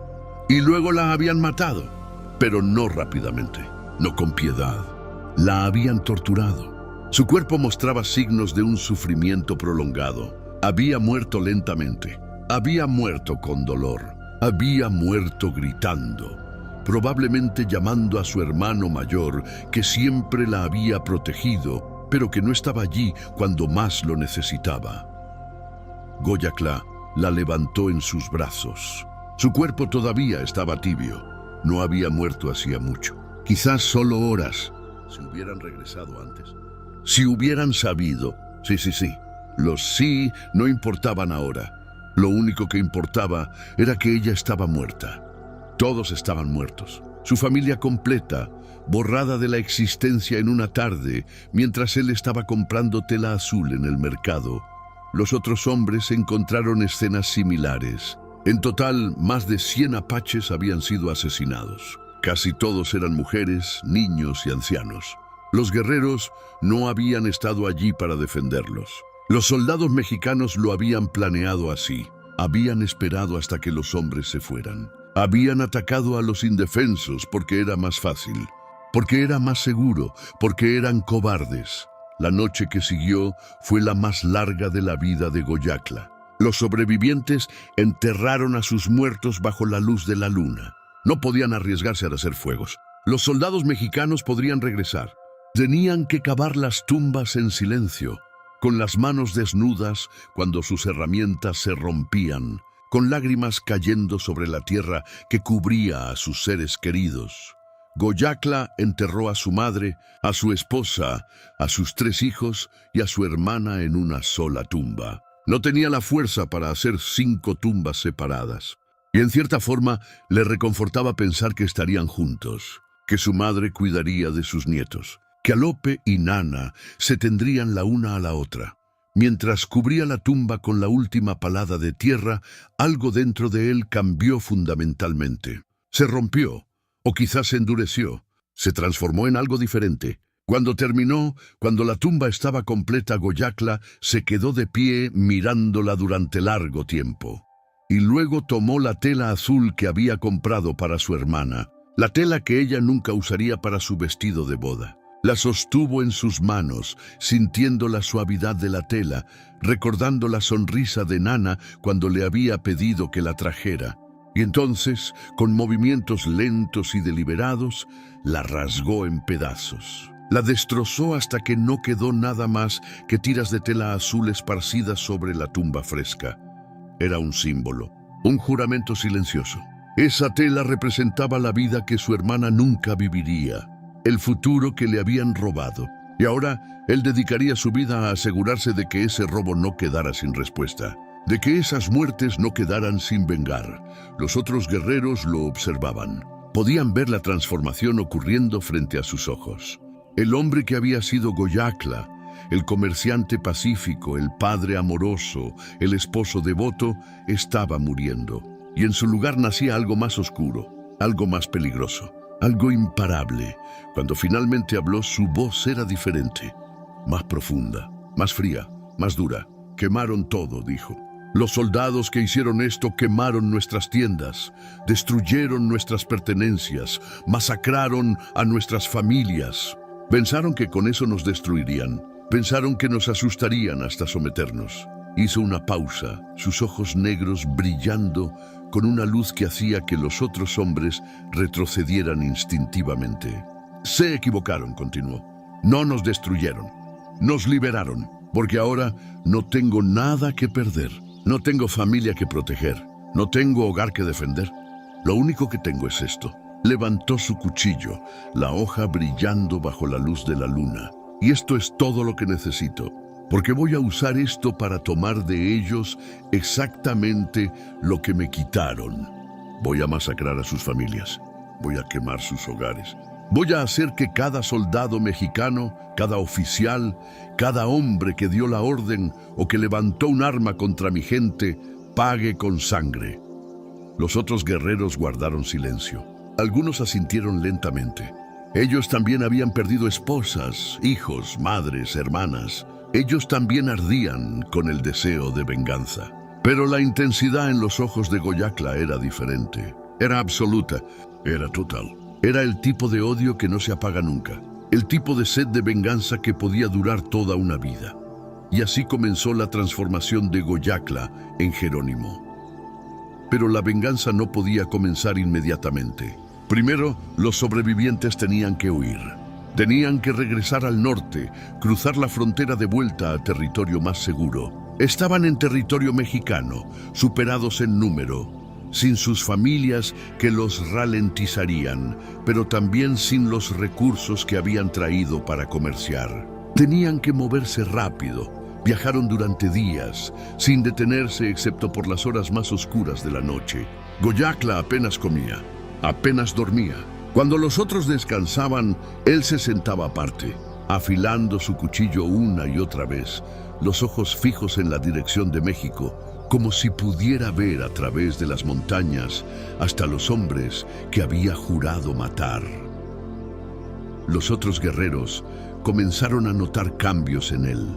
Y luego la habían matado, pero no rápidamente, no con piedad. La habían torturado. Su cuerpo mostraba signos de un sufrimiento prolongado. Había muerto lentamente. Había muerto con dolor. Había muerto gritando, probablemente llamando a su hermano mayor, que siempre la había protegido, pero que no estaba allí cuando más lo necesitaba. Goyakla la levantó en sus brazos. Su cuerpo todavía estaba tibio. No había muerto hacía mucho. Quizás solo horas. Si hubieran regresado antes. Si hubieran sabido, Sí. Los sí no importaban ahora. Lo único que importaba era que ella estaba muerta. Todos estaban muertos. Su familia completa, borrada de la existencia en una tarde, mientras él estaba comprando tela azul en el mercado. Los otros hombres encontraron escenas similares. En total, más de 100 apaches habían sido asesinados. Casi todos eran mujeres, niños y ancianos. Los guerreros no habían estado allí para defenderlos. Los soldados mexicanos lo habían planeado así. Habían esperado hasta que los hombres se fueran. Habían atacado a los indefensos porque era más fácil, porque era más seguro, porque eran cobardes. La noche que siguió fue la más larga de la vida de Goyacla. Los sobrevivientes enterraron a sus muertos bajo la luz de la luna. No podían arriesgarse a hacer fuegos. Los soldados mexicanos podrían regresar. Tenían que cavar las tumbas en silencio, con las manos desnudas cuando sus herramientas se rompían, con lágrimas cayendo sobre la tierra que cubría a sus seres queridos. Goyacla enterró a su madre, a su esposa, a sus 3 hijos y a su hermana en una sola tumba. No tenía la fuerza para hacer 5 tumbas separadas. Y en cierta forma le reconfortaba pensar que estarían juntos, que su madre cuidaría de sus nietos, que Alope y Nana se tendrían la una a la otra. Mientras cubría la tumba con la última palada de tierra, algo dentro de él cambió fundamentalmente. Se rompió, o quizás se endureció, se transformó en algo diferente. Cuando terminó, cuando la tumba estaba completa, Goyacla se quedó de pie mirándola durante largo tiempo. Y luego tomó la tela azul que había comprado para su hermana, la tela que ella nunca usaría para su vestido de boda. La sostuvo en sus manos, sintiendo la suavidad de la tela, recordando la sonrisa de Nana cuando le había pedido que la trajera. Y entonces, con movimientos lentos y deliberados, la rasgó en pedazos. La destrozó hasta que no quedó nada más que tiras de tela azul esparcidas sobre la tumba fresca. Era un símbolo, un juramento silencioso. Esa tela representaba la vida que su hermana nunca viviría, el futuro que le habían robado. Y ahora él dedicaría su vida a asegurarse de que ese robo no quedara sin respuesta, de que esas muertes no quedaran sin vengar. Los otros guerreros lo observaban. Podían ver la transformación ocurriendo frente a sus ojos. El hombre que había sido Goyacla, el comerciante pacífico, el padre amoroso, el esposo devoto, estaba muriendo. Y en su lugar nacía algo más oscuro, algo más peligroso, algo imparable. Cuando finalmente habló, su voz era diferente, más profunda, más fría, más dura. Quemaron todo, dijo. Los soldados que hicieron esto quemaron nuestras tiendas, destruyeron nuestras pertenencias, masacraron a nuestras familias. Pensaron que con eso nos destruirían. Pensaron que nos asustarían hasta someternos. Hizo una pausa, sus ojos negros brillando con una luz que hacía que los otros hombres retrocedieran instintivamente. Se equivocaron, continuó. No nos destruyeron, nos liberaron, porque ahora no tengo nada que perder. No tengo familia que proteger, no tengo hogar que defender. Lo único que tengo es esto. Levantó su cuchillo, la hoja brillando bajo la luz de la luna. Y esto es todo lo que necesito, porque voy a usar esto para tomar de ellos exactamente lo que me quitaron. Voy a masacrar a sus familias, voy a quemar sus hogares. Voy a hacer que cada soldado mexicano, cada oficial, cada hombre que dio la orden o que levantó un arma contra mi gente, pague con sangre. Los otros guerreros guardaron silencio. Algunos asintieron lentamente. Ellos también habían perdido esposas, hijos, madres, hermanas. Ellos también ardían con el deseo de venganza. Pero la intensidad en los ojos de Goyacla era diferente. Era absoluta, era total. Era el tipo de odio que no se apaga nunca. El tipo de sed de venganza que podía durar toda una vida. Y así comenzó la transformación de Goyacla en Jerónimo. Pero la venganza no podía comenzar inmediatamente. Primero, los sobrevivientes tenían que huir. Tenían que regresar al norte, cruzar la frontera de vuelta a territorio más seguro. Estaban en territorio mexicano, superados en número, sin sus familias que los ralentizarían, pero también sin los recursos que habían traído para comerciar. Tenían que moverse rápido, Viajaron durante días, sin detenerse excepto por las horas más oscuras de la noche. Goyakla apenas comía, apenas dormía. Cuando los otros descansaban, él se sentaba aparte, afilando su cuchillo una y otra vez, los ojos fijos en la dirección de México, como si pudiera ver a través de las montañas hasta los hombres que había jurado matar. Los otros guerreros comenzaron a notar cambios en él.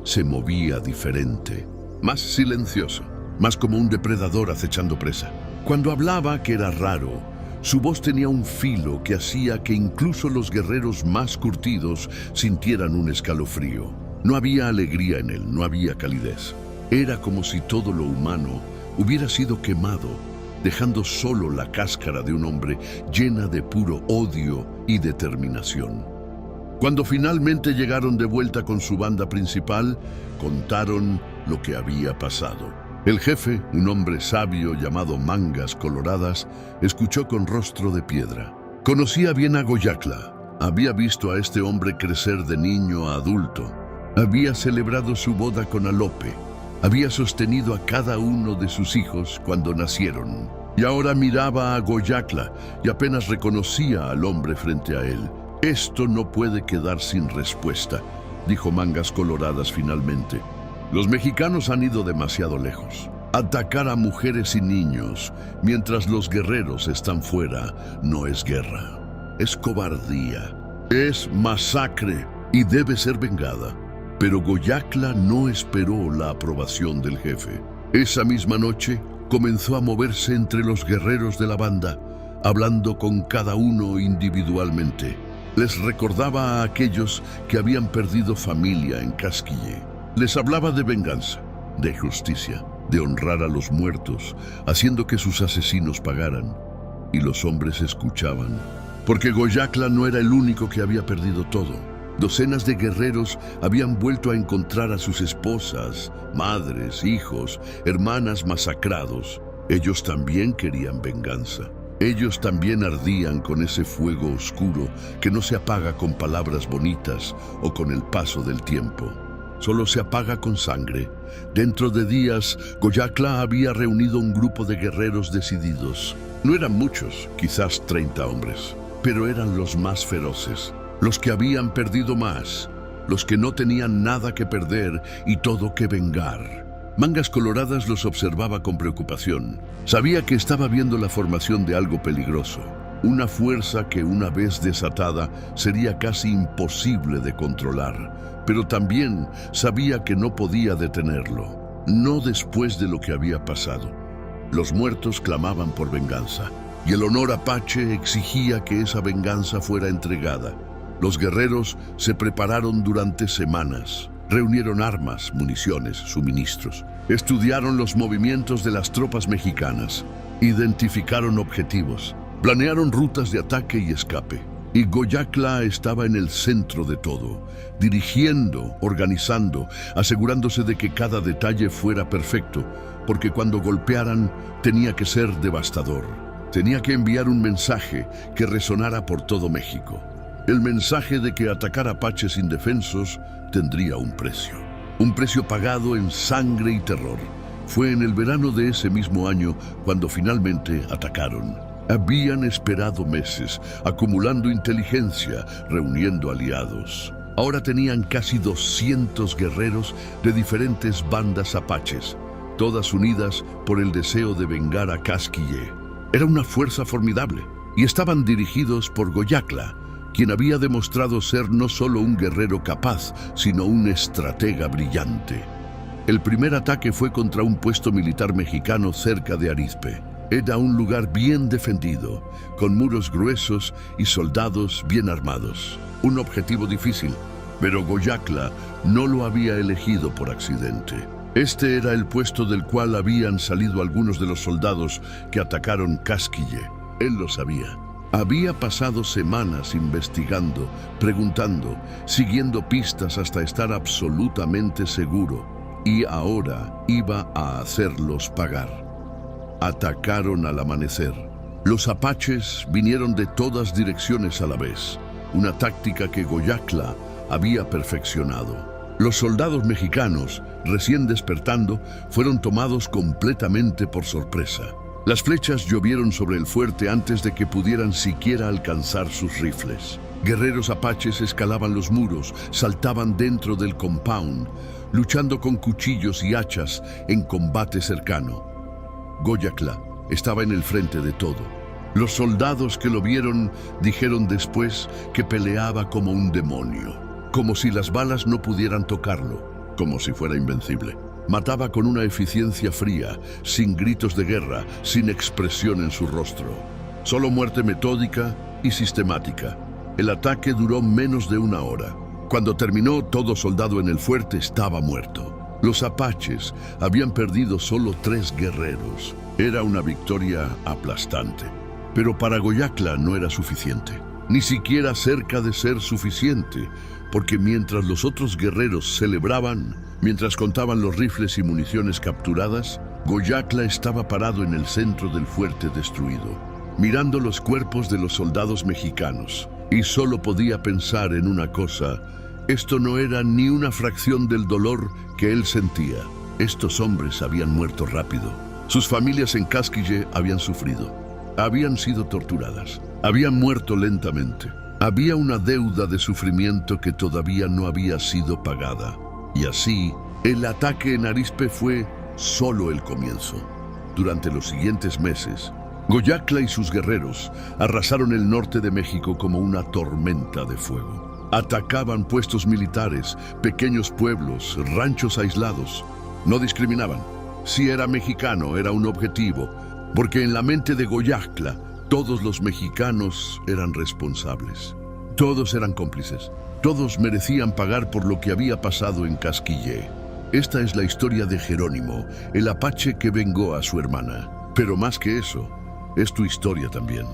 Se movía diferente, más silencioso, más como un depredador acechando presa. Cuando hablaba, que era raro, su voz tenía un filo que hacía que incluso los guerreros más curtidos sintieran un escalofrío. No había alegría en él, no había calidez. Era como si todo lo humano hubiera sido quemado, dejando solo la cáscara de un hombre llena de puro odio y determinación. Cuando finalmente llegaron de vuelta con su banda principal, contaron lo que había pasado. El jefe, un hombre sabio llamado Mangas Coloradas, escuchó con rostro de piedra. Conocía bien a Goyakla. Había visto a este hombre crecer de niño a adulto. Había celebrado su boda con Alope. Había sostenido a cada uno de sus hijos cuando nacieron. Y ahora miraba a Goyakla y apenas reconocía al hombre frente a él. «Esto no puede quedar sin respuesta», dijo Mangas Coloradas finalmente. «Los mexicanos han ido demasiado lejos. Atacar a mujeres y niños mientras los guerreros están fuera no es guerra. Es cobardía. Es masacre y debe ser vengada». Pero Goyakla no esperó la aprobación del jefe. Esa misma noche comenzó a moverse entre los guerreros de la banda, hablando con cada uno individualmente. Les recordaba a aquellos que habían perdido familia en Casquille. Les hablaba de venganza, de justicia, de honrar a los muertos, haciendo que sus asesinos pagaran. Y los hombres escuchaban, porque Goyakla no era el único que había perdido todo. Docenas de guerreros habían vuelto a encontrar a sus esposas, madres, hijos, hermanas masacrados. Ellos también querían venganza. Ellos también ardían con ese fuego oscuro que no se apaga con palabras bonitas o con el paso del tiempo. Solo se apaga con sangre. Dentro de días, Goyakla había reunido un grupo de guerreros decididos. No eran muchos, quizás 30 hombres, pero eran los más feroces, los que habían perdido más, los que no tenían nada que perder y todo que vengar. Mangas Coloradas los observaba con preocupación. Sabía que estaba viendo la formación de algo peligroso, una fuerza que una vez desatada sería casi imposible de controlar, pero también sabía que no podía detenerlo, no después de lo que había pasado. Los muertos clamaban por venganza, y el honor apache exigía que esa venganza fuera entregada. Los guerreros se prepararon durante semanas. Reunieron armas, municiones, suministros. Estudiaron los movimientos de las tropas mexicanas. Identificaron objetivos. Planearon rutas de ataque y escape. Y Goyakla estaba en el centro de todo, dirigiendo, organizando, asegurándose de que cada detalle fuera perfecto, porque cuando golpearan tenía que ser devastador. Tenía que enviar un mensaje que resonara por todo México. El mensaje de que atacar apaches indefensos tendría un precio pagado en sangre y terror. Fue en el verano de ese mismo año cuando finalmente atacaron. Habían esperado meses, acumulando inteligencia, reuniendo aliados. Ahora tenían casi 200 guerreros de diferentes bandas apaches, todas unidas por el deseo de vengar a Casquille. Era una fuerza formidable y estaban dirigidos por Goyakla, quien había demostrado ser no solo un guerrero capaz, sino un estratega brillante. El primer ataque fue contra un puesto militar mexicano cerca de Arizpe. Era un lugar bien defendido, con muros gruesos y soldados bien armados. Un objetivo difícil, pero Goyakla no lo había elegido por accidente. Este era el puesto del cual habían salido algunos de los soldados que atacaron Casquille. Él lo sabía. Había pasado semanas investigando, preguntando, siguiendo pistas hasta estar absolutamente seguro, y ahora iba a hacerlos pagar. Atacaron al amanecer. Los apaches vinieron de todas direcciones a la vez, una táctica que Goyakla había perfeccionado. Los soldados mexicanos, recién despertando, fueron tomados completamente por sorpresa. Las flechas llovieron sobre el fuerte antes de que pudieran siquiera alcanzar sus rifles. Guerreros apaches escalaban los muros, saltaban dentro del compound, luchando con cuchillos y hachas en combate cercano. Goyacla estaba en el frente de todo. Los soldados que lo vieron dijeron después que peleaba como un demonio, como si las balas no pudieran tocarlo, como si fuera invencible. Mataba con una eficiencia fría, sin gritos de guerra, sin expresión en su rostro. Solo muerte metódica y sistemática. El ataque duró menos de una hora. Cuando terminó, todo soldado en el fuerte estaba muerto. Los apaches habían perdido solo 3 guerreros. Era una victoria aplastante. Pero para Goyacla no era suficiente. Ni siquiera cerca de ser suficiente, porque mientras los otros guerreros celebraban, mientras contaban los rifles y municiones capturadas, Goyacla estaba parado en el centro del fuerte destruido, mirando los cuerpos de los soldados mexicanos, y solo podía pensar en una cosa: esto no era ni una fracción del dolor que él sentía. Estos hombres habían muerto rápido. Sus familias en Casquille habían sufrido, habían sido torturadas, habían muerto lentamente. Había una deuda de sufrimiento que todavía no había sido pagada. Y así, el ataque en Arizpe fue solo el comienzo. Durante los siguientes meses, Goyacla y sus guerreros arrasaron el norte de México como una tormenta de fuego. Atacaban puestos militares, pequeños pueblos, ranchos aislados. No discriminaban. Si era mexicano, era un objetivo, porque en la mente de Goyacla, todos los mexicanos eran responsables. Todos eran cómplices. Todos merecían pagar por lo que había pasado en Casquille. Esta es la historia de Jerónimo, el apache que vengó a su hermana. Pero más que eso, es tu historia también.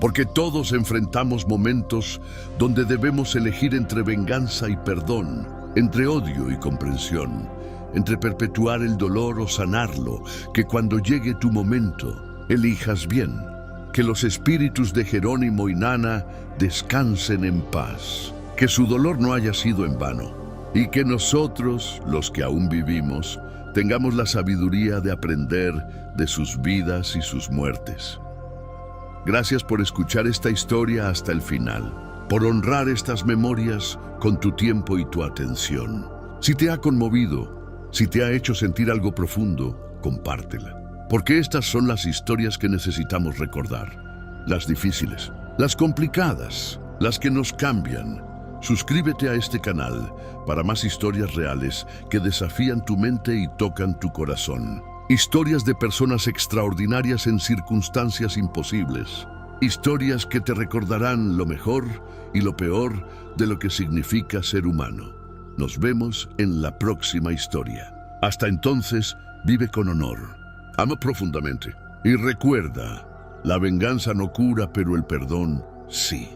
Porque todos enfrentamos momentos donde debemos elegir entre venganza y perdón, entre odio y comprensión, entre perpetuar el dolor o sanarlo, que cuando llegue tu momento, elijas bien. Que los espíritus de Jerónimo y Nana descansen en paz. Que su dolor no haya sido en vano. Y que nosotros, los que aún vivimos, tengamos la sabiduría de aprender de sus vidas y sus muertes. Gracias por escuchar esta historia hasta el final, por honrar estas memorias con tu tiempo y tu atención. Si te ha conmovido, si te ha hecho sentir algo profundo, compártela. Porque estas son las historias que necesitamos recordar. Las difíciles, las complicadas, las que nos cambian. Suscríbete a este canal para más historias reales que desafían tu mente y tocan tu corazón. Historias de personas extraordinarias en circunstancias imposibles. Historias que te recordarán lo mejor y lo peor de lo que significa ser humano. Nos vemos en la próxima historia. Hasta entonces, vive con honor. Ama profundamente y recuerda, la venganza no cura, pero el perdón sí.